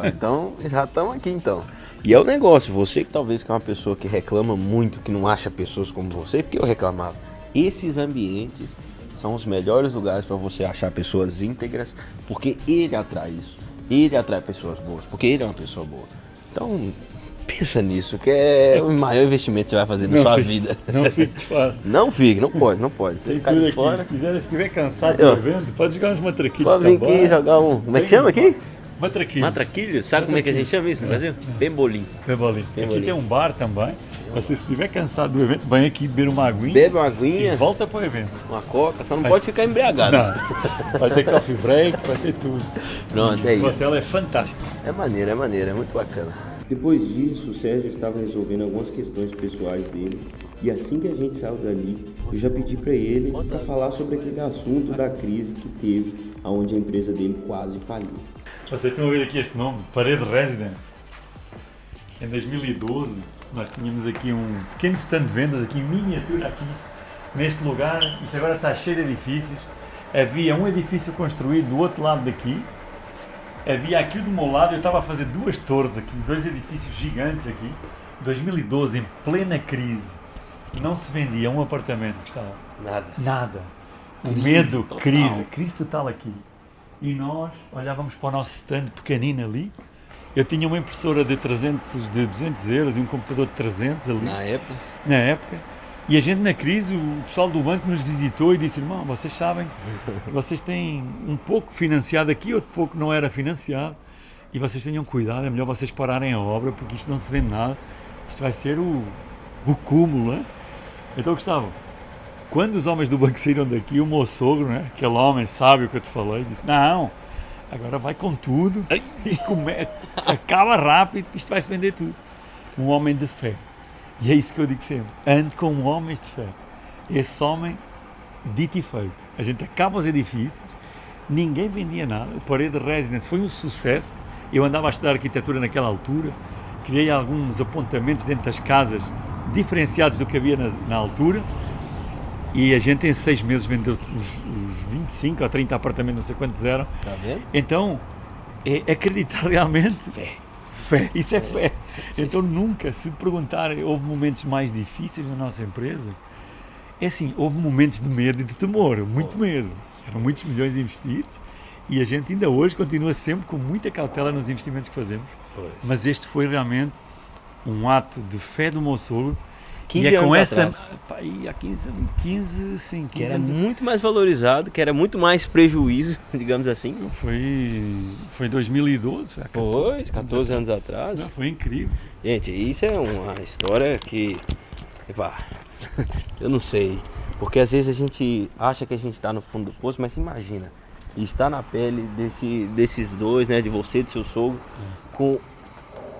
Então já estamos aqui então. E é o negócio, você que talvez que é uma pessoa que reclama muito, que não acha pessoas como você, porque eu reclamava. Esses ambientes são os melhores lugares para você achar pessoas íntegras, porque ele atrai isso. ele atrai pessoas boas, porque ele é uma pessoa boa. Então, pensa nisso, que é o maior investimento que você vai fazer na sua vida. Não fique de fora. Não fique, não pode. Você Tem ficar tudo de aqui. fora, Se estiver cansado do evento, pode jogar uns matraquilhos. pode vir aqui jogar um... Como é que chama aqui? Matraquilhos. Matraquilho? Sabe como é que a gente chama isso no Brasil? Bembolim. Bebolim. Aqui Bebolim. tem um bar também. Você, se estiver cansado do evento, vem aqui beber uma aguinha Bebe uma e aguinha, volta para o evento. uma coca, só não pode ficar embriagado. Não. Vai ter coffee break, vai ter tudo. Pronto, é O isso. hotel é fantástico. É maneiro, é muito bacana. Depois disso, o Sérgio estava resolvendo algumas questões pessoais dele e assim que a gente saiu dali, eu já pedi para ele para falar sobre aquele assunto da crise que teve, onde a empresa dele quase faliu. Vocês estão a ver aqui este nome, Parede Residence. Em 2012, nós tínhamos aqui um pequeno stand de vendas, aqui em miniatura, aqui neste lugar. Isto agora está cheio de edifícios. Havia um edifício construído do outro lado daqui. Havia aqui do meu lado, eu estava a fazer 2 torres aqui, 2 edifícios gigantes aqui. 2012, em plena crise, não se vendia um apartamento que estava. Nada. O medo, total. crise total aqui. E nós olhávamos para o nosso stand pequenino ali. Eu tinha uma impressora de 200 euros e um computador de 300 ali, Na época, na época. E a gente na crise, o pessoal do banco nos visitou e disse, irmão, vocês sabem, vocês têm um pouco financiado aqui, outro pouco não era financiado. E vocês tenham cuidado, é melhor vocês pararem a obra, porque isto não se vende nada. Isto vai ser o cúmulo, né? Então, Gustavo, quando os homens do banco saíram daqui, o meu sogro, né, aquele homem sábio que eu te falei, disse, não, agora vai com tudo e acaba rápido, que isto vai se vender tudo. Um homem de fé. E é isso que eu digo sempre, ande com homens de fé. Esse homem, dito e feito. A gente acaba os edifícios, ninguém vendia nada, o Parede Residence foi um sucesso. Eu andava a estudar arquitetura naquela altura, criei alguns apontamentos dentro das casas, diferenciados do que havia na altura, e a gente em 6 meses vendeu os 25 ou 30 apartamentos, não sei quantos eram. tá vendo? Então, é acreditar realmente. Fé, isso é fé. Então nunca, se perguntarem, houve momentos mais difíceis na nossa empresa? É assim, houve momentos de medo e de temor, muito medo. Eram muitos milhões investidos e a gente ainda hoje continua sempre com muita cautela nos investimentos que fazemos. Mas este foi realmente um ato de fé do meu sogro. 15 e é com anos essa. atrás. Pá, e há 15 Que era anos. muito mais valorizado, que era muito mais prejuízo, digamos assim. Foi 2012, foi há 14 anos atrás. Não, foi incrível. Gente, isso é uma história que, epá, eu não sei, porque às vezes a gente acha que a gente está no fundo do poço, mas se imagina, estar na pele desses dois, né, de você e do seu sogro, com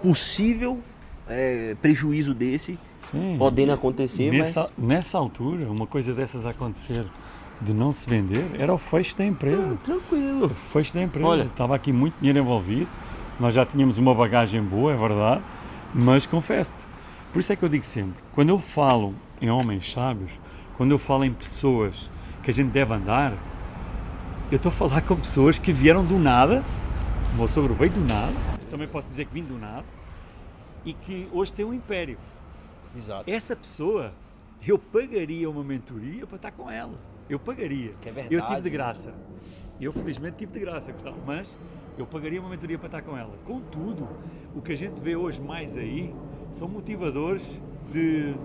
possível prejuízo desse, Sim. podendo acontecer, Nessa altura, uma coisa dessas acontecer, de não se vender, era o fecho da empresa. tranquilo. O fecho da empresa. Olha. Estava aqui muito dinheiro envolvido, nós já tínhamos uma bagagem boa, é verdade, mas confesso-te, por isso é que eu digo sempre, quando eu falo em homens sábios, quando eu falo em pessoas que a gente deve andar, eu estou a falar com pessoas que vieram do nada, o meu sogro veio do nada, também posso dizer que vim do nada, e que hoje tem um império. Exato. Essa pessoa, eu pagaria uma mentoria para estar com ela. Eu pagaria. Que é verdade. Eu tive de graça. Eu felizmente tive de graça, Gustavo, mas eu pagaria uma mentoria para estar com ela. Contudo, o que a gente vê hoje mais aí são motivadores de...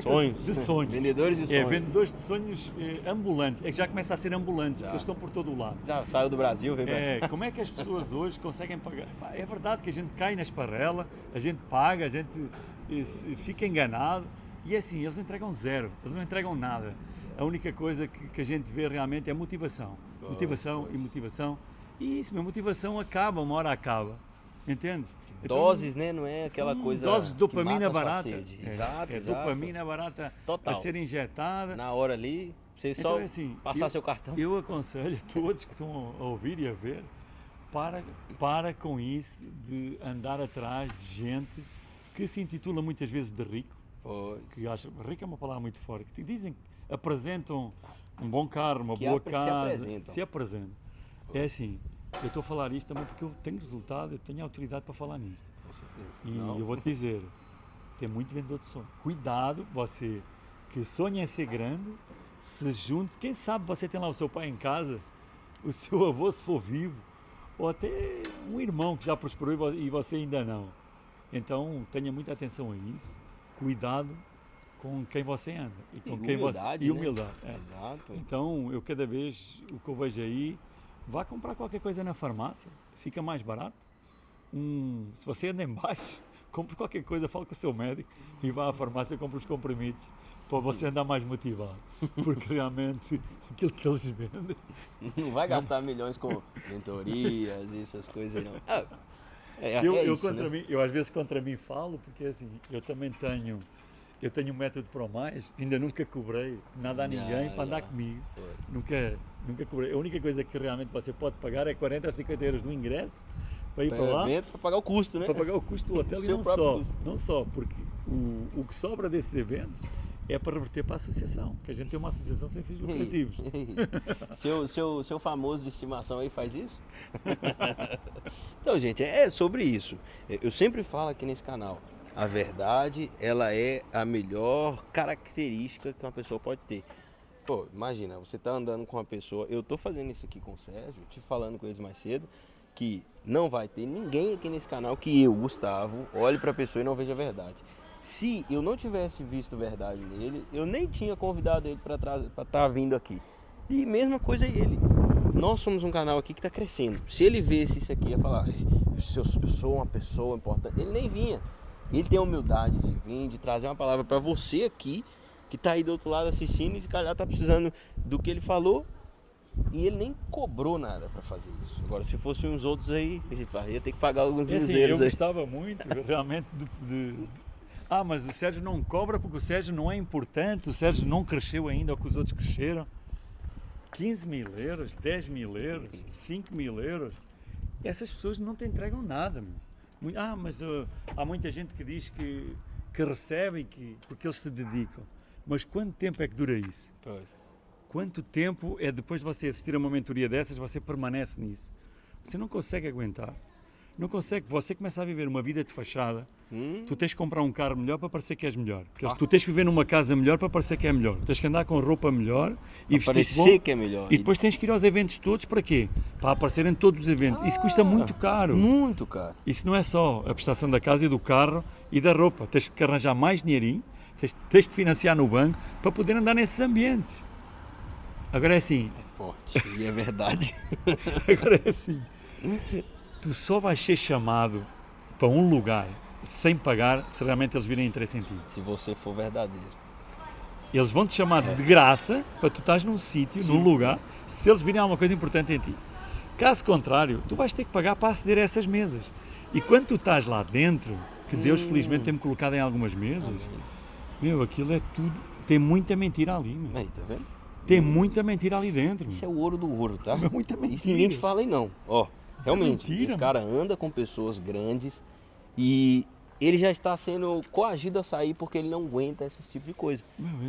Sonhos. De sonhos. Vendedores de sonhos. Vendedores de sonhos ambulantes. É que já começa a ser ambulantes, Já. porque eles estão por todo o lado. Já saiu do Brasil, veio pra cá. Como é que as pessoas hoje conseguem pagar? Pá, é verdade que a gente cai na esparrela, a gente paga, a gente fica enganado e é assim, eles entregam zero, eles não entregam nada. A única coisa que a gente vê realmente é motivação. Motivação e motivação. E isso, a motivação acaba, uma hora acaba. Entendes? Então, Doses, né? Não é aquela são coisa. doses de que dopamina mata a sua barata. sede. Exato, É exato. dopamina barata Total. a ser injetada. Na hora ali, você Então, só é assim, passar seu cartão. Eu aconselho a todos que estão a ouvir e a ver, para com isso de andar atrás de gente que se intitula muitas vezes de rico, Pois. que acha, rico é uma palavra muito forte, que dizem, apresentam um bom carro, uma Que boa se casa, apresentam. se apresentam. É assim, eu estou a falar isto também porque eu tenho resultado, eu tenho autoridade para falar nisto. E Não. eu vou te dizer, tem muito vendedor de sonho. Cuidado, você que sonha em ser grande, se junte. Quem sabe você tem lá o seu pai em casa, o seu avô se for vivo, ou até um irmão que já prosperou e você ainda não. Então tenha muita atenção a isso, cuidado com quem você anda e com quem humildade, você... E humildade. né? É. Exato. Então eu cada vez, o que eu vejo aí, vá comprar qualquer coisa na farmácia, fica mais barato. Se você anda em baixo, compre qualquer coisa, fale com o seu médico e vá à farmácia e compre os comprimidos para você andar mais motivado, porque realmente aquilo que eles vendem... Não vai gastar milhões com mentorias e essas coisas, não. Eu às vezes contra mim falo, porque assim, eu também tenho um método para o mais, ainda nunca cobrei nada a ninguém para andar comigo, nunca cobrei. A única coisa que realmente você pode pagar é 40 a 50 euros do ingresso para ir para lá, para pagar o custo, né? para pagar o custo do hotel. E não só, porque o que sobra desses eventos é para reverter para a associação, que a gente tem uma associação sem fins lucrativos. Seu famoso de estimação aí faz isso? Então, gente, é sobre isso. Eu sempre falo aqui nesse canal, a verdade, ela é a melhor característica que uma pessoa pode ter. Pô, imagina, você tá andando com uma pessoa, eu tô fazendo isso aqui com o Sérgio, te falando com eles mais cedo, que não vai ter ninguém aqui nesse canal que eu, Gustavo, olhe pra pessoa e não veja a verdade. Se eu não tivesse visto verdade nele, eu nem tinha convidado ele para estar vindo aqui. E mesma coisa ele. Nós somos um canal aqui que está crescendo. Se ele visse isso aqui, ia falar, eu sou uma pessoa importante. Ele nem vinha. Ele tem a humildade de vir, de trazer uma palavra para você aqui, que está aí do outro lado assistindo e se calhar está precisando do que ele falou. E ele nem cobrou nada para fazer isso. Agora, se fossem uns outros aí, ia ter que pagar alguns misérios eu aí. gostava muito, realmente, mas o Sérgio não cobra porque o Sérgio não é importante, o Sérgio não cresceu ainda ou que os outros cresceram. 15 mil euros, 10 mil euros, 5 mil euros, essas pessoas não te entregam nada. Mas há muita gente que diz que recebe porque eles se dedicam. Mas quanto tempo é que dura isso? Pois. Quanto tempo é depois de você assistir a uma mentoria dessas, você permanece nisso? Você não consegue aguentar. Não consegue. Você começa a viver uma vida de fachada. Tu tens que comprar um carro melhor para parecer que és melhor. Tu tens que viver numa casa melhor para parecer que é melhor. Tens que andar com roupa melhor e parecer que é melhor. E depois tens que ir aos eventos todos para quê? Para aparecer em todos os eventos. Isso custa muito caro. Muito caro. Isso não é só a prestação da casa e do carro e da roupa. Tens que arranjar mais dinheirinho, tens de financiar no banco para poder andar nesses ambientes. Agora é assim. É forte. E é verdade. Agora é assim. Tu só vais ser chamado para um lugar sem pagar se realmente eles virem interesse em ti. Se você for verdadeiro. Eles vão te chamar de graça para tu estás num sítio, num lugar, se eles virem alguma coisa importante em ti. Caso contrário, tu vais ter que pagar para aceder a essas mesas. E quando tu estás lá dentro, que Deus felizmente tem-me colocado em algumas mesas, aquilo é tudo, tem muita mentira ali. Aí, tá vendo? Tem muita mentira ali dentro. Isso é o ouro do ouro, tá? É muita mentira. Isso ninguém te fala aí não. Ó, realmente, esse cara anda com pessoas grandes e ele já está sendo coagido a sair porque ele não aguenta esse tipo de coisa.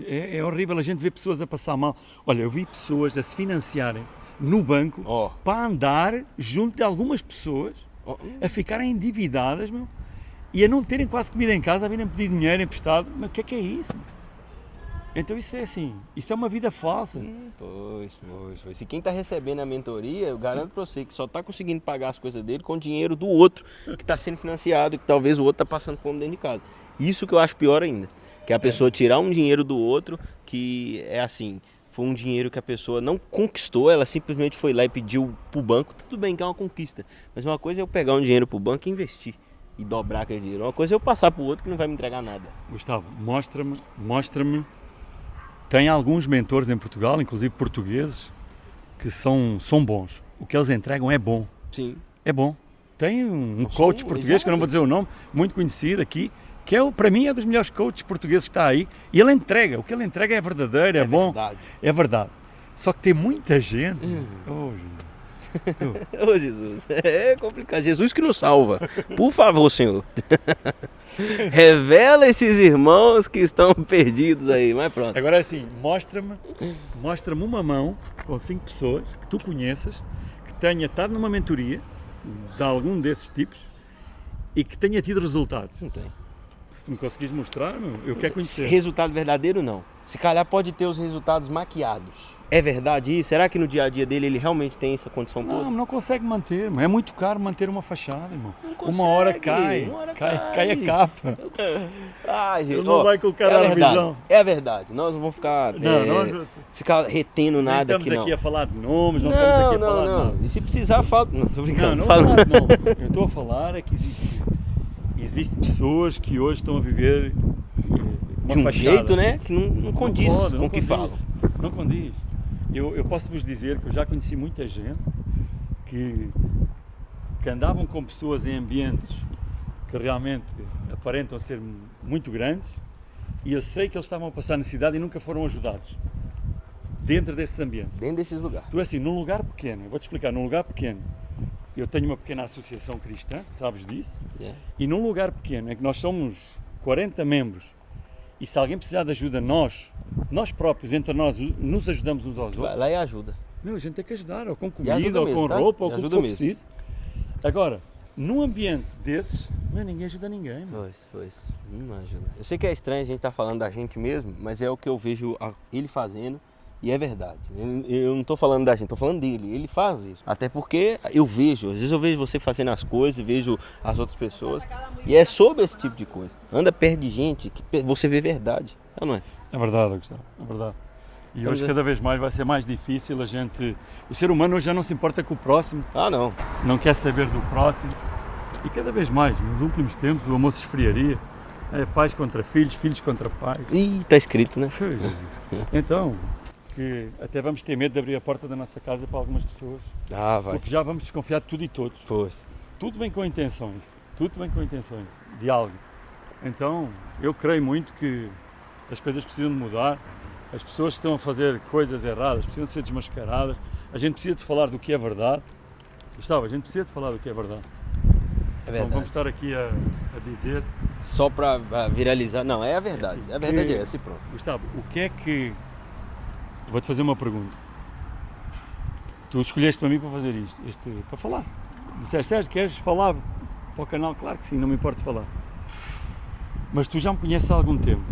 É horrível a gente ver pessoas a passar mal. Olha, eu vi pessoas a se financiarem no banco para andar junto de algumas pessoas, a ficarem endividadas, e a não terem quase comida em casa, a virem pedir dinheiro emprestado. Mas o que é isso? Então isso é assim, isso é uma vida falsa. Pois. E quem está recebendo a mentoria, eu garanto para você que só está conseguindo pagar as coisas dele com o dinheiro do outro que está sendo financiado, que talvez o outro está passando fome dentro de casa. Isso que eu acho pior ainda, que a pessoa tirar um dinheiro do outro que é assim, foi um dinheiro que a pessoa não conquistou, ela simplesmente foi lá e pediu pro banco. Tudo bem que é uma conquista, mas uma coisa é eu pegar um dinheiro pro banco e investir e dobrar aquele dinheiro. Uma coisa é eu passar pro outro que não vai me entregar nada. Gustavo, mostra-me. Tem alguns mentores em Portugal, inclusive portugueses, que são bons. O que eles entregam é bom. Sim. É bom. Tem um coach português, que eu não vou dizer o nome, muito conhecido aqui, que para mim é dos melhores coaches portugueses que está aí, e ele entrega. O que ele entrega é verdadeiro, é bom. Verdade. É verdade. Só que tem muita gente. Oh, Jesus. É complicado. Jesus que nos salva. Por favor, Senhor. Revela esses irmãos que estão perdidos aí, mas pronto. Agora assim, mostra-me uma mão com 5 pessoas que tu conheças, que tenha estado numa mentoria de algum desses tipos e que tenha tido resultados. Não tem. Se tu me conseguires mostrar, meu, eu quero conhecer. Resultado verdadeiro, não. Se calhar pode ter os resultados maquiados. É verdade isso? Será que no dia a dia dele ele realmente tem essa condição toda? Não consegue manter, irmão. É muito caro manter uma fachada, irmão. Não consegue, Uma hora cai a capa. Ai, gente, Ele não vai com o cara é na verdade, visão. É verdade. Nós não vamos ficar, ficar retendo nada Não aqui, estamos não. aqui a falar de nomes, não estamos aqui a falar de nada. E se precisar, fala. Não, tô brincando. Não fala. Eu estou a falar é que existem pessoas que hoje estão a viver uma De um fachada. jeito, né? Que não condiz com o que falam. Não condiz. Eu posso vos dizer que eu já conheci muita gente que andavam com pessoas em ambientes que realmente aparentam ser muito grandes, e eu sei que eles estavam a passar necessidade e nunca foram ajudados dentro desses ambientes. Dentro desses lugares. Tu assim, num lugar pequeno, eu vou-te explicar, num lugar pequeno, eu tenho uma pequena associação cristã, sabes disso, e num lugar pequeno, em que nós somos 40 membros, e se alguém precisar de ajuda, nós próprios, entre nós, nos ajudamos uns aos Vai outros. lá e ajuda. Meu, a gente tem que ajudar, ou com E ajuda comida, ou mesmo, com tá? roupa, E ou com o que ajuda for mesmo. preciso. Agora, num ambiente desses, meu, ninguém ajuda ninguém. Meu. Pois, não ajuda. Eu sei que é estranho a gente estar falando da gente mesmo, mas é o que eu vejo ele fazendo. E é verdade. Eu não estou falando da gente, estou falando dele. Ele faz isso. Até porque eu vejo, às vezes eu vejo você fazendo as coisas, vejo as outras pessoas. E é sobre esse tipo de coisa. Anda perto de gente que você vê verdade. Não é? É verdade, Gustavo, é verdade. E Estamos hoje cada vez mais vai ser mais difícil a gente... O ser humano hoje já não se importa com o próximo, Não. não quer saber do próximo. E cada vez mais, nos últimos tempos, o amor se esfriaria. É pais contra filhos, filhos contra pais. Ih, tá escrito, né? Então, que até vamos ter medo de abrir a porta da nossa casa para algumas pessoas. Vai. Porque já vamos desconfiar de tudo e todos. Pois. Tudo vem com intenções. Tudo vem com intenções de algo. Então, eu creio muito que as coisas precisam de mudar. As pessoas que estão a fazer coisas erradas precisam de ser desmascaradas. A gente precisa de falar do que é verdade. Gustavo, a gente precisa de falar do que é verdade. É Não verdade. vamos estar aqui a dizer... Só para viralizar. Não, é a verdade. assim, A verdade que- é essa e pronto. Gustavo, o que é que... Eu vou-te fazer uma pergunta. Tu escolheste para mim para fazer isto, para falar. Disseste, Sérgio, queres falar para o canal? Claro que sim, não me importa falar. Mas tu já me conheces há algum tempo.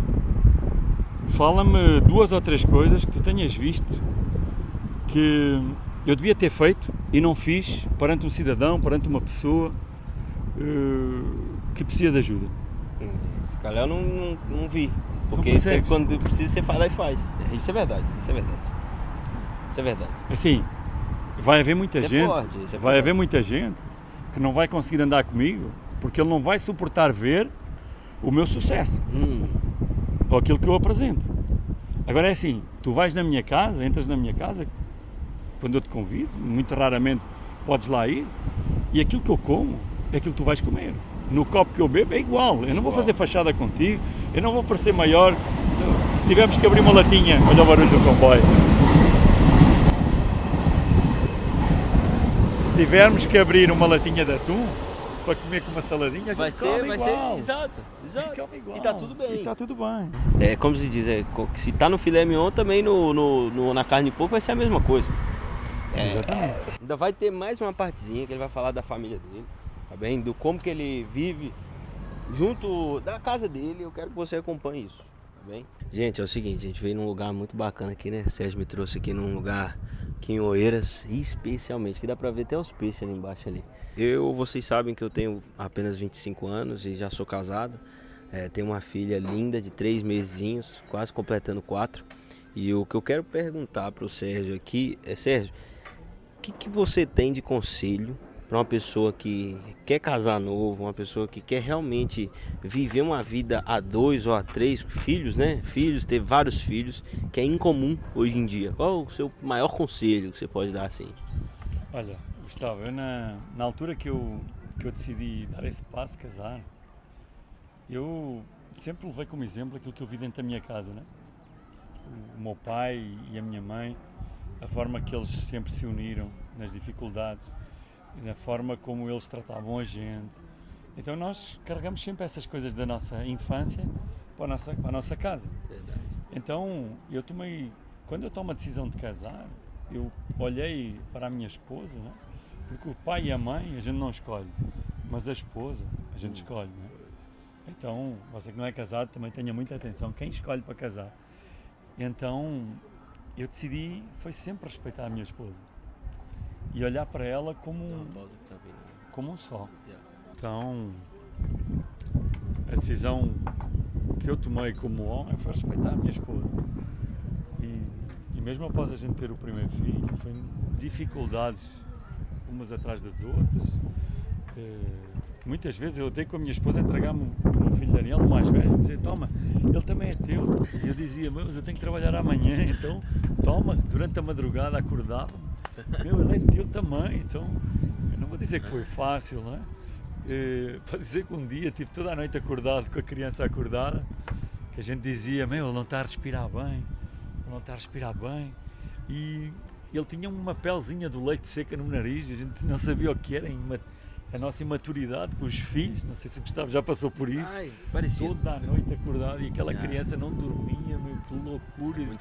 Fala-me 2 ou 3 coisas que tu tenhas visto que eu devia ter feito e não fiz perante um cidadão, perante uma pessoa que precisa de ajuda. Se calhar eu não vi. Porque Não isso é consegues. quando precisa, você fala e faz. Isso é verdade. Isso é verdade. Assim, vai haver muita Isso é gente, forte, isso é vai forte. haver muita gente que não vai conseguir andar comigo porque ele não vai suportar ver o meu sucesso ou aquilo que eu apresento. Agora é assim, tu vais na minha casa, entras na minha casa quando eu te convido, muito raramente podes lá ir, e aquilo que eu como é aquilo que tu vais comer. No copo que eu bebo é igual, eu não vou fazer fachada contigo, eu não vou parecer maior. Se tivermos que abrir uma latinha, olha o barulho do comboio. Se tivermos que abrir uma latinha de atum para comer com uma saladinha, a gente Vai come ser, igual. exato. Come igual. E tá tudo bem. E tá tudo bem. É, como se diz, se tá no filé mignon, também na carne de porco vai ser a mesma coisa. Exatamente. Ainda vai ter mais uma partezinha que ele vai falar da família dele, tá bem? Do como que ele vive junto da casa dele. Eu quero que você acompanhe isso, tá bem? Gente, é o seguinte, a gente veio num lugar muito bacana aqui, né? O Sérgio me trouxe aqui num lugar aqui em Oeiras, especialmente, que dá pra ver até os peixes ali embaixo ali. Vocês sabem que eu tenho apenas 25 anos e já sou casado. Tenho uma filha linda de 3 mesezinhos, quase completando 4. E o que eu quero perguntar pro Sérgio aqui é, Sérgio, o que você tem de conselho para uma pessoa que quer casar novo, uma pessoa que quer realmente viver uma vida a 2 ou a 3 filhos, né? Filhos, ter vários filhos, que é incomum hoje em dia. Qual o seu maior conselho que você pode dar assim? Olha, Gustavo, eu na altura que eu decidi dar esse passo, casar, eu sempre levei como exemplo aquilo que eu vi dentro da minha casa, né? O meu pai e a minha mãe, a forma que eles sempre se uniram nas dificuldades, na forma como eles tratavam a gente. Então nós carregamos sempre essas coisas da nossa infância para a nossa casa. Verdade. Então quando eu tomo a decisão de casar, eu olhei para a minha esposa, né? Porque o pai e a mãe a gente não escolhe, mas a esposa a gente escolhe, né? Então, você que não é casado também tenha muita atenção, quem escolhe para casar. Então, eu decidi, foi sempre respeitar a minha esposa e olhar para ela como um só. Então, a decisão que eu tomei como homem foi respeitar a minha esposa. E mesmo após a gente ter o primeiro filho, foi dificuldades umas atrás das outras, que muitas vezes eu dei com a minha esposa a entregar-me o meu filho Daniel, o mais velho, e dizer, toma, ele também é teu. E eu dizia, mas eu tenho que trabalhar amanhã, então toma, durante a madrugada acordava-me, ele é teu também. Então, eu não vou dizer que foi fácil, não é? Para dizer que um dia tive toda a noite acordado com a criança acordada, que a gente dizia, ele não está a respirar bem, ele não está a respirar bem, e ele tinha uma pelezinha do leite seca no nariz, a gente não sabia o que era, a nossa imaturidade com os filhos, não sei se o Gustavo já passou por isso. Ai, parecido. Toda a noite acordado e aquela criança não dormia, que loucura, disse,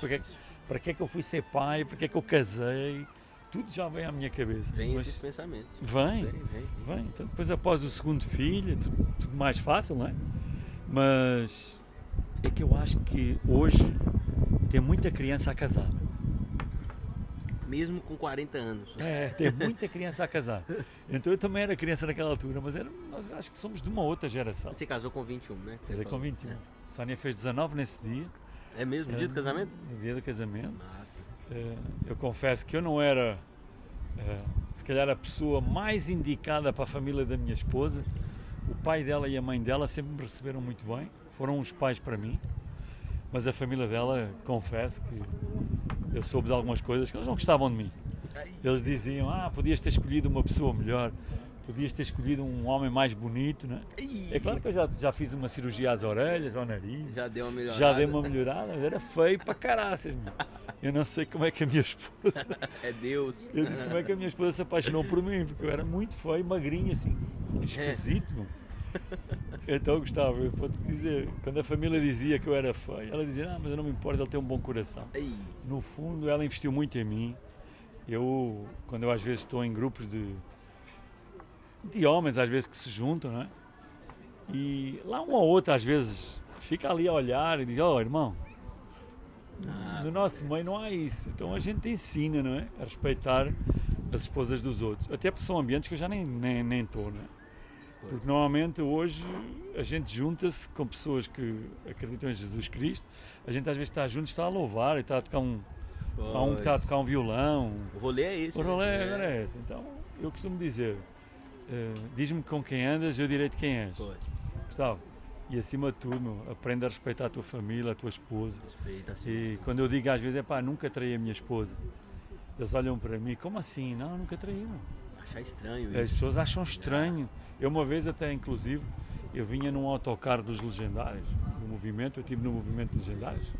para que é que eu fui ser pai, para que é que eu casei, tudo já vem à minha cabeça. Vem esses pensamentos. Vem. Então, depois após o segundo filho, é tudo mais fácil, não é? Mas é que eu acho que hoje tem muita criança a casar. Mesmo com 40 anos. Tem muita criança a casar. Então eu também era criança naquela altura, mas nós acho que somos de uma outra geração. Você casou com 21, né? Casei com 21. Sónia fez 19 nesse dia. É mesmo? No dia do casamento? No dia do casamento. Nossa. Eu confesso que eu não era, se calhar, a pessoa mais indicada para a família da minha esposa. O pai dela e a mãe dela sempre me receberam muito bem. Foram os pais para mim. Mas a família dela, confesso que eu soube de algumas coisas que eles não gostavam de mim. Eles diziam, podias ter escolhido uma pessoa melhor, podias ter escolhido um homem mais bonito, né? É claro que eu já fiz uma cirurgia às orelhas, ao nariz. Já deu uma melhorada. Já dei uma melhorada, mas era feio para caraças, meu. Eu não sei como é que a minha esposa... É Deus. Eu disse como é que a minha esposa se apaixonou por mim, porque eu era muito feio, magrinho assim, esquisito, meu. Então, Gustavo, eu vou te dizer, quando a família dizia que eu era feio, ela dizia, mas eu não me importo, ele tem um bom coração. No fundo, ela investiu muito em mim. Quando eu às vezes estou em grupos de homens, às vezes que se juntam, não é? E lá um ou outro, às vezes, fica ali a olhar e diz, irmão, no nosso meio não há isso. Então a gente ensina, não é? A respeitar as esposas dos outros. Até porque são ambientes que eu já nem estou, não é? Porque normalmente hoje a gente junta-se com pessoas que acreditam em Jesus Cristo, a gente às vezes está junto, está a louvar e está a tocar há um que está a tocar um violão. O rolê é esse. O rolê agora é esse. Então eu costumo dizer, diz-me com quem andas, eu direi de quem és. Gustavo, e acima de tudo, aprende a respeitar a tua família, a tua esposa. Respeita, assim. E quando eu digo às vezes, nunca traí a minha esposa, eles olham para mim, como assim? Não, nunca traí, não. Achar estranho isso. As pessoas acham estranho. Eu uma vez até, inclusive, eu vinha num autocarro dos Legendários, no movimento, eu estive no movimento Legendários,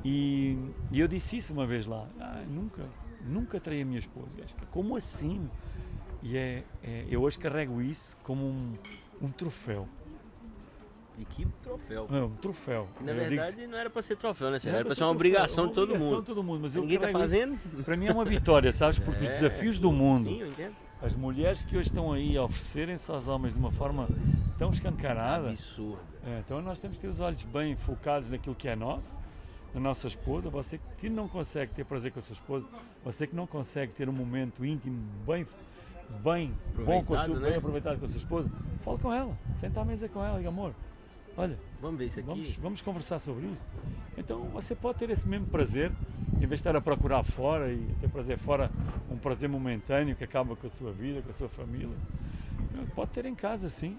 e eu disse isso uma vez lá, nunca traí a minha esposa. Como assim? E eu hoje carrego isso como um troféu. E que troféu. Um troféu. Na verdade, não era para ser troféu, né? Era para ser uma obrigação de todo mundo. Mas ninguém está fazendo. Para mim é uma vitória, sabes? Porque os desafios do mundo, sim, eu entendo. As mulheres que hoje estão aí a oferecerem-se aos homens de uma forma tão escancarada. Absurdo. Então nós temos que ter os olhos bem focados naquilo que é nosso, na nossa esposa. Você que não consegue ter prazer com a sua esposa, você que não consegue ter um momento íntimo bem bom com a sua, bem aproveitado com a sua esposa, fala com ela, senta à mesa com ela e diga, amor, olha, vamos ver isso aqui. Vamos conversar sobre isto. Então você pode ter esse mesmo prazer, em vez de estar a procurar fora e ter prazer fora, um prazer momentâneo que acaba com a sua vida, com a sua família. Pode ter em casa, sim.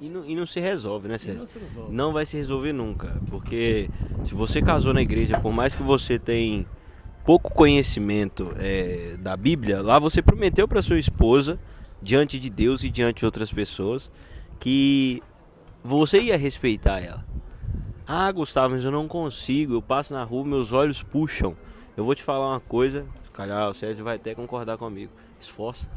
E não se resolve, né, Sérgio? Não se resolve. Não vai se resolver nunca, porque se você casou na igreja, por mais que você tenha pouco conhecimento da Bíblia, lá você prometeu para sua esposa, diante de Deus e diante de outras pessoas, que você ia respeitar ela. Gustavo, mas eu não consigo, eu passo na rua, meus olhos puxam. Eu vou te falar uma coisa, se calhar o Sérgio vai até concordar comigo. Esforça.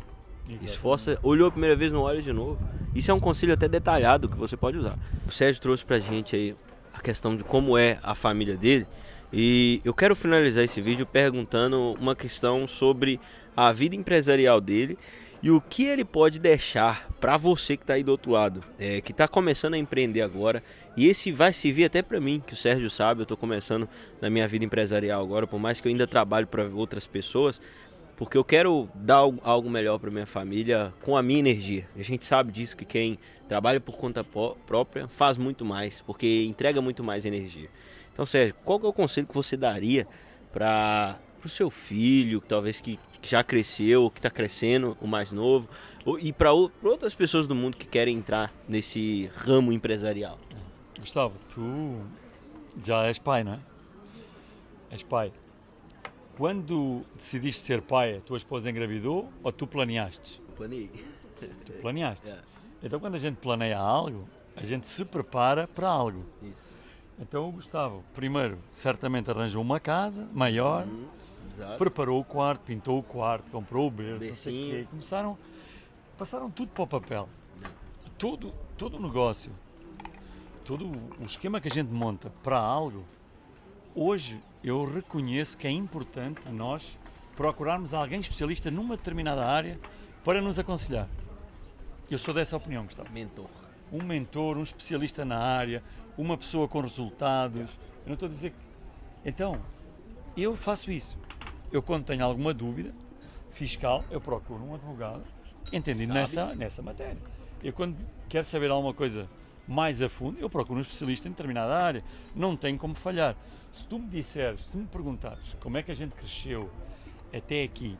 Exatamente. Esforça, olhou a primeira vez, não olha de novo. Isso é um conselho até detalhado que você pode usar. O Sérgio trouxe pra gente aí a questão de como é a família dele. E eu quero finalizar esse vídeo perguntando uma questão sobre a vida empresarial dele E o que ele pode deixar para você que está aí do outro lado, que está começando a empreender agora, e esse vai servir até para mim, que o Sérgio sabe, eu estou começando na minha vida empresarial agora, por mais que eu ainda trabalhe para outras pessoas, porque eu quero dar algo melhor para minha família com a minha energia. A gente sabe disso, que quem trabalha por conta própria faz muito mais, porque entrega muito mais energia. Então, Sérgio, qual que é o conselho que você daria para o seu filho, talvez que já cresceu, que está crescendo, o mais novo, e para outras pessoas do mundo que querem entrar nesse ramo empresarial? Gustavo, tu já és pai, não é? És pai. Quando decidiste ser pai, a tua esposa engravidou ou tu planeaste? Planei. Tu planeaste. É. Então quando a gente planeia algo, a gente se prepara para algo. Isso. Então o Gustavo, primeiro, certamente arranjou uma casa maior, Exato. preparou o quarto, pintou o quarto, comprou o berço, não sei o Bercinho. quê. Passaram tudo para o papel. Todo o negócio, todo o esquema que a gente monta para algo, hoje eu reconheço que é importante nós procurarmos alguém especialista numa determinada área para nos aconselhar. Eu sou dessa opinião, Gustavo. Mentor. Um mentor, um especialista na área, uma pessoa com resultados. Eu não estou a dizer que... Então, eu faço isso. Eu, quando tenho alguma dúvida fiscal, eu procuro um advogado entendido nessa matéria. Eu, quando quero saber alguma coisa mais a fundo, eu procuro um especialista em determinada área. Não tem como falhar. Se tu me disseres, se me perguntares como é que a gente cresceu até aqui,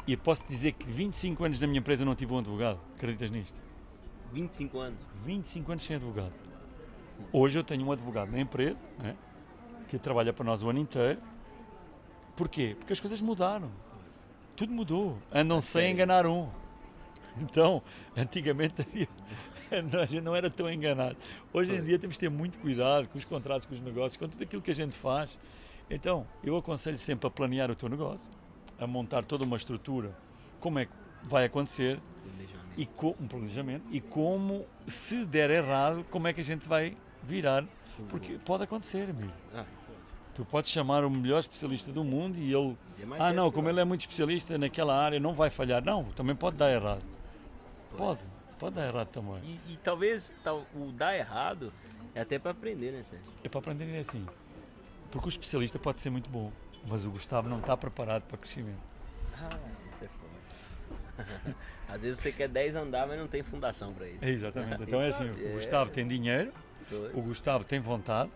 e eu posso dizer que 25 anos na minha empresa não tive um advogado, acreditas nisto? 25 anos. 25 anos sem advogado. Hoje eu tenho um advogado na empresa, né, que trabalha para nós o ano inteiro. Porquê? Porque as coisas mudaram. Tudo mudou. Andam sem enganar um. Então, antigamente a gente não era tão enganado. Hoje em dia temos que ter muito cuidado com os contratos, com os negócios, com tudo aquilo que a gente faz. Então, eu aconselho sempre a planear o teu negócio, a montar toda uma estrutura, como é que vai acontecer, e um planejamento, e como, se der errado, como é que a gente vai virar, porque pode acontecer, amigo. Tu podes chamar o melhor especialista do mundo e ele, não, como ele é muito especialista naquela área, não vai falhar. Não, também pode dar errado. Pode dar errado também. E talvez o dar errado é até para aprender, né, Sérgio? É para aprender assim. Porque o especialista pode ser muito bom, mas o Gustavo não está preparado para crescimento. Isso é foda. Às vezes você quer 10 andar, mas não tem fundação para isso. Exatamente. Então é assim, o Gustavo tem dinheiro, o Gustavo tem vontade,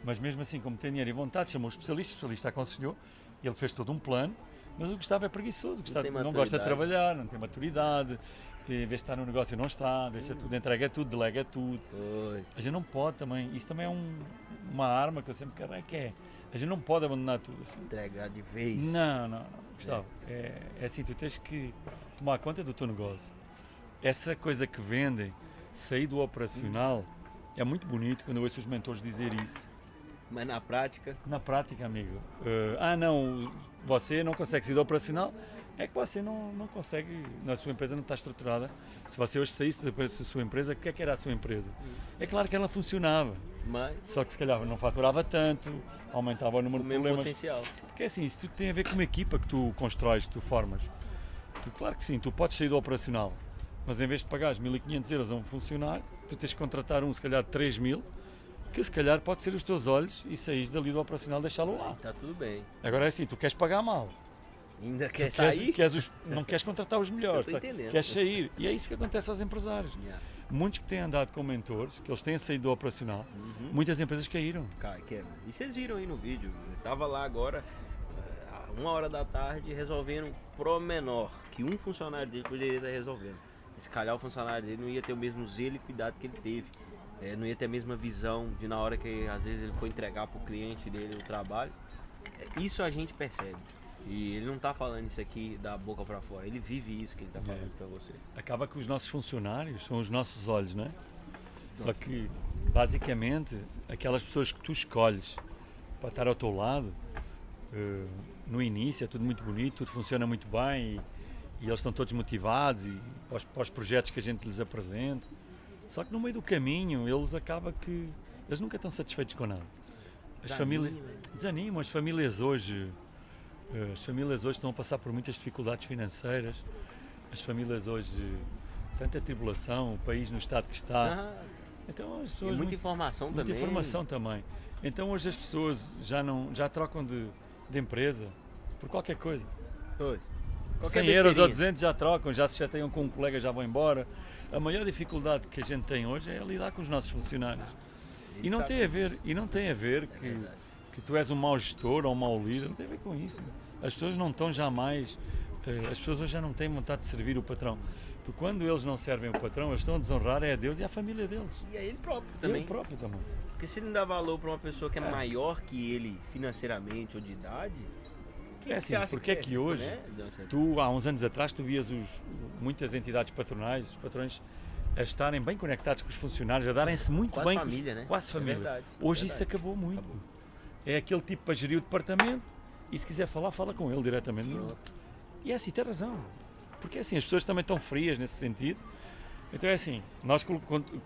mas mesmo assim, como tem dinheiro e vontade, chamou o especialista aconselhou, ele fez todo um plano, mas o Gustavo é preguiçoso, o Gustavo não gosta de trabalhar, não tem maturidade, em vez de estar no negócio não está, deixa tudo, entrega tudo, delega tudo. A gente não pode também, isso também é uma arma que eu sempre quero, que é, a gente não pode abandonar tudo assim. Entregar de vez. Não, Gustavo, é assim, tu tens que tomar conta do teu negócio. Essa coisa que vendem, sair do operacional, é muito bonito quando eu ouço os mentores dizer isso. Mas na prática? Na prática, amigo. Não, você não consegue sair do operacional, é que você não consegue, a sua empresa não está estruturada. Se você hoje saísse da sua empresa, o que é que era a sua empresa? É claro que ela funcionava, só que se calhar não faturava tanto, aumentava o número de problemas. Potencial. Porque assim, isso tudo tem a ver com uma equipa que tu constróis, que tu formas. Claro que sim, tu podes sair do operacional, mas em vez de pagares 1.500 euros a um funcionário, tu tens que contratar se calhar 3.000, que se calhar pode ser os teus olhos e saís dali do operacional e deixá-lo lá. Está tudo bem. Agora é assim, tu queres pagar mal. Ainda quer sair? Não queres contratar os melhores, queres sair. E é isso que acontece aos empresários. Muitos que têm andado com mentores, que eles têm saído do operacional, muitas empresas caíram. E vocês viram aí no vídeo, eu estava lá agora, 1h da tarde, resolvendo um pormenor que um funcionário dele poderia estar resolvendo. Se calhar o funcionário dele não ia ter o mesmo zelo e cuidado que ele teve. Não ia ter a mesma visão de na hora que às vezes ele foi entregar para o cliente dele o trabalho. Isso a gente percebe. E ele não está falando isso aqui da boca para fora, ele vive isso que ele está falando para você. Acaba que os nossos funcionários são os nossos olhos, não é? Só que, basicamente, aquelas pessoas que tu escolhes para estar ao teu lado, no início é tudo muito bonito, tudo funciona muito bem e eles estão todos motivados e para os projetos que a gente lhes apresenta. Só que no meio do caminho eles acabam que eles nunca estão satisfeitos com nada. As famílias desanimam, as famílias hoje estão a passar por muitas dificuldades financeiras as famílias hoje, tanta tribulação, o país no estado que está. Então as E pessoas muita informação muita também. informação também. Então hoje as pessoas já trocam de empresa por qualquer coisa. Pois. 100 euros ou 200 já trocam, já se chateiam com um colega, já vão embora. A maior dificuldade que a gente tem hoje é lidar com os nossos funcionários. E não tem a ver que tu és um mau gestor ou um mau líder, não tem a ver com isso. As pessoas não estão jamais, as pessoas hoje já não têm vontade de servir o patrão. Porque quando eles não servem o patrão, eles estão a desonrar a Deus e a família deles. E a ele próprio também. Ele próprio também. Porque se ele não dá valor para uma pessoa que é maior que ele financeiramente ou de idade, É assim, porque é que hoje, tu há uns anos atrás, tu vias muitas entidades patronais, os patrões, a estarem bem conectados com os funcionários, a darem-se muito quase bem família, né? quase família. Verdade, Hoje verdade. isso acabou muito. É aquele tipo para gerir o departamento e se quiser falar, fala com ele diretamente. E é assim, tem razão. Porque é assim, as pessoas também estão frias nesse sentido. Então é assim, nós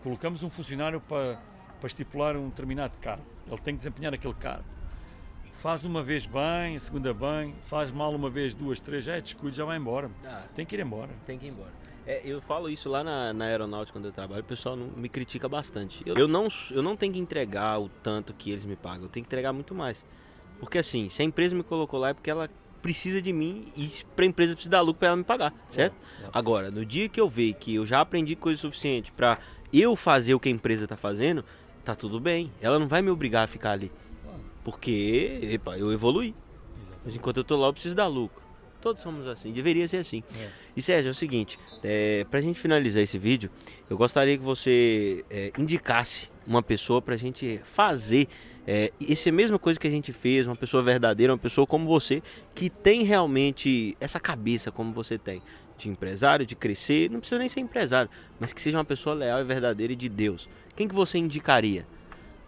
colocamos um funcionário para estipular um determinado cargo. Ele tem que desempenhar aquele cargo. Faz uma vez bem, a segunda bem, faz mal uma vez, duas, três, já é descuido, já vai embora. Tem que ir embora. Tem que ir embora. Eu falo isso lá na aeronáutica quando eu trabalho, o pessoal me critica bastante. Eu não tenho que entregar o tanto que eles me pagam, eu tenho que entregar muito mais. Porque assim, se a empresa me colocou lá é porque ela precisa de mim e para a empresa precisa dar lucro para ela me pagar, certo? Agora, no dia que eu ver que eu já aprendi coisa suficiente para eu fazer o que a empresa está fazendo, tá tudo bem. Ela não vai me obrigar a ficar ali. Porque, eu evoluí. Mas enquanto eu tô lá, eu preciso dar lucro. Todos somos assim, deveria ser assim. E Sérgio, é o seguinte, pra gente finalizar esse vídeo, eu gostaria que você indicasse uma pessoa pra gente fazer essa mesma coisa que a gente fez, uma pessoa verdadeira, uma pessoa como você, que tem realmente essa cabeça como você tem, de empresário, de crescer, não precisa nem ser empresário, mas que seja uma pessoa leal e verdadeira e de Deus. Quem que você indicaria?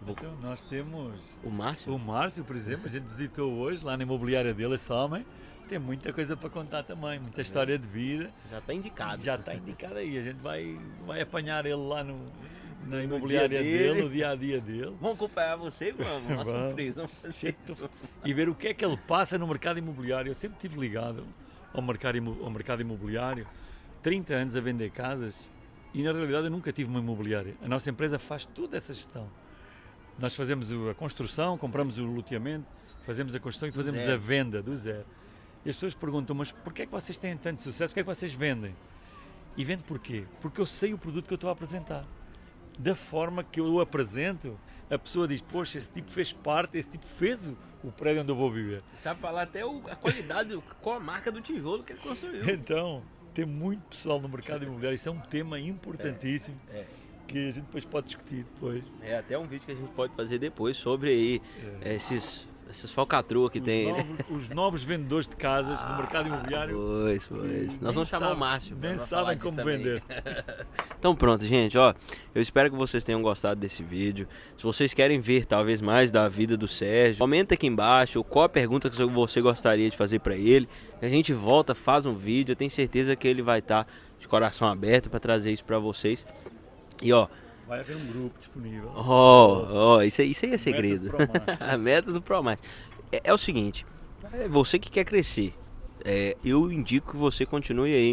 Então, nós temos O Márcio? o Márcio, por exemplo, a gente visitou hoje lá na imobiliária dele, esse homem. Tem muita coisa para contar também, muita história de vida. Já está indicado. Já está indicado aí. A gente vai apanhar ele lá na imobiliária dele, no dia a dia dele. Vamos acompanhar você, vamos. Uma surpresa. Vamos fazer isso. E ver o que é que ele passa no mercado imobiliário. Eu sempre estive ligado ao mercado imobiliário, 30 anos a vender casas e na realidade eu nunca tive uma imobiliária. A nossa empresa faz toda essa gestão. Nós fazemos a construção, compramos o loteamento, fazemos a construção e fazemos a venda do zero. E as pessoas perguntam, mas porquê é que vocês têm tanto sucesso? Porquê é que vocês vendem? E vendo porquê? Porque eu sei o produto que eu estou a apresentar. Da forma que eu o apresento, a pessoa diz, poxa, esse tipo fez parte, esse tipo fez o prédio onde eu vou viver. Sabe falar até a qualidade, qual a marca do tijolo que ele construiu. Então, tem muito pessoal no mercado imobiliário, isso é um tema importantíssimo. Que a gente depois pode discutir depois. É até um vídeo que a gente pode fazer depois sobre aí essas falcatruas que tem. Os novos vendedores de casas no mercado imobiliário. Pois. Nós vamos chamar o Márcio. Nem sabem como vender. Então pronto, gente, ó. Eu espero que vocês tenham gostado desse vídeo. Se vocês querem ver talvez mais da vida do Sérgio, comenta aqui embaixo qual a pergunta que você gostaria de fazer para ele. A gente volta, faz um vídeo. Eu tenho certeza que ele vai estar de coração aberto para trazer isso para vocês. E ó, vai haver um grupo disponível. Isso aí é segredo. A meta do Pro Mais. É o seguinte, você que quer crescer, eu indico que você continue aí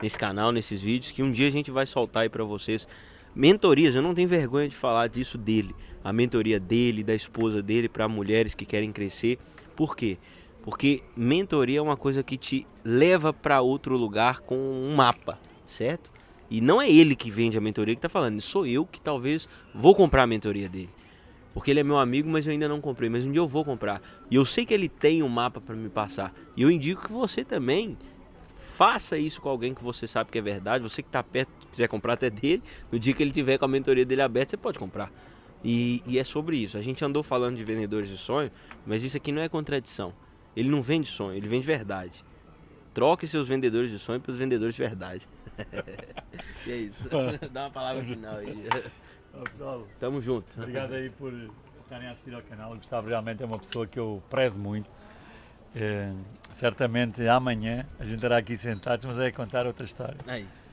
nesse canal, nesses vídeos, que um dia a gente vai soltar aí pra vocês mentorias. Eu não tenho vergonha de falar disso dele. A mentoria dele, da esposa dele, para mulheres que querem crescer. Por quê? Porque mentoria é uma coisa que te leva para outro lugar com um mapa, certo? E não é ele que vende a mentoria que está falando, sou eu que talvez vou comprar a mentoria dele. Porque ele é meu amigo, mas eu ainda não comprei, mas um dia eu vou comprar. E eu sei que ele tem um mapa para me passar. E eu indico que você também faça isso com alguém que você sabe que é verdade. Você que está perto, quiser comprar até dele, no dia que ele tiver com a mentoria dele aberta, você pode comprar. E é sobre isso. A gente andou falando de vendedores de sonho, mas isso aqui não é contradição. Ele não vende sonho, ele vende verdade. Troque seus vendedores de sonho pelos vendedores de verdade. E é isso. Dá uma palavra final aí. Pessoal, tamo junto. Obrigado aí por estarem a assistir ao canal. O Gustavo realmente é uma pessoa que eu prezo muito. Certamente amanhã a gente estará aqui sentados, mas é a contar outra história.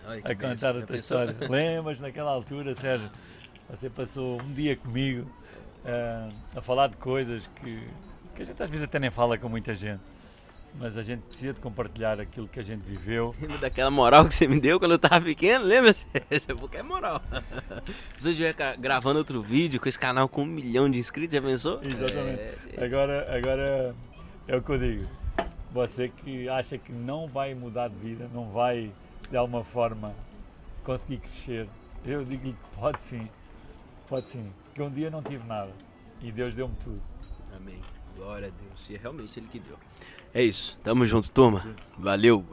A contar outra história. Lembras naquela altura, Sérgio, você passou um dia comigo a falar de coisas que a gente às vezes até nem fala com muita gente. mas a gente precisa de compartilhar aquilo que a gente viveu. Lembra daquela moral que você me deu quando eu tava pequeno? Lembra? Porque é moral. Se você estiver gravando outro vídeo com esse canal com 1 milhão de inscritos, já pensou? Exatamente. Agora é o que eu digo. Você que acha que não vai mudar de vida, não vai de alguma forma conseguir crescer, eu digo-lhe que pode sim. Porque um dia não tive nada e Deus deu-me tudo. Amém. Glória a Deus. E é realmente Ele que deu. É isso. Tamo junto, turma. Valeu.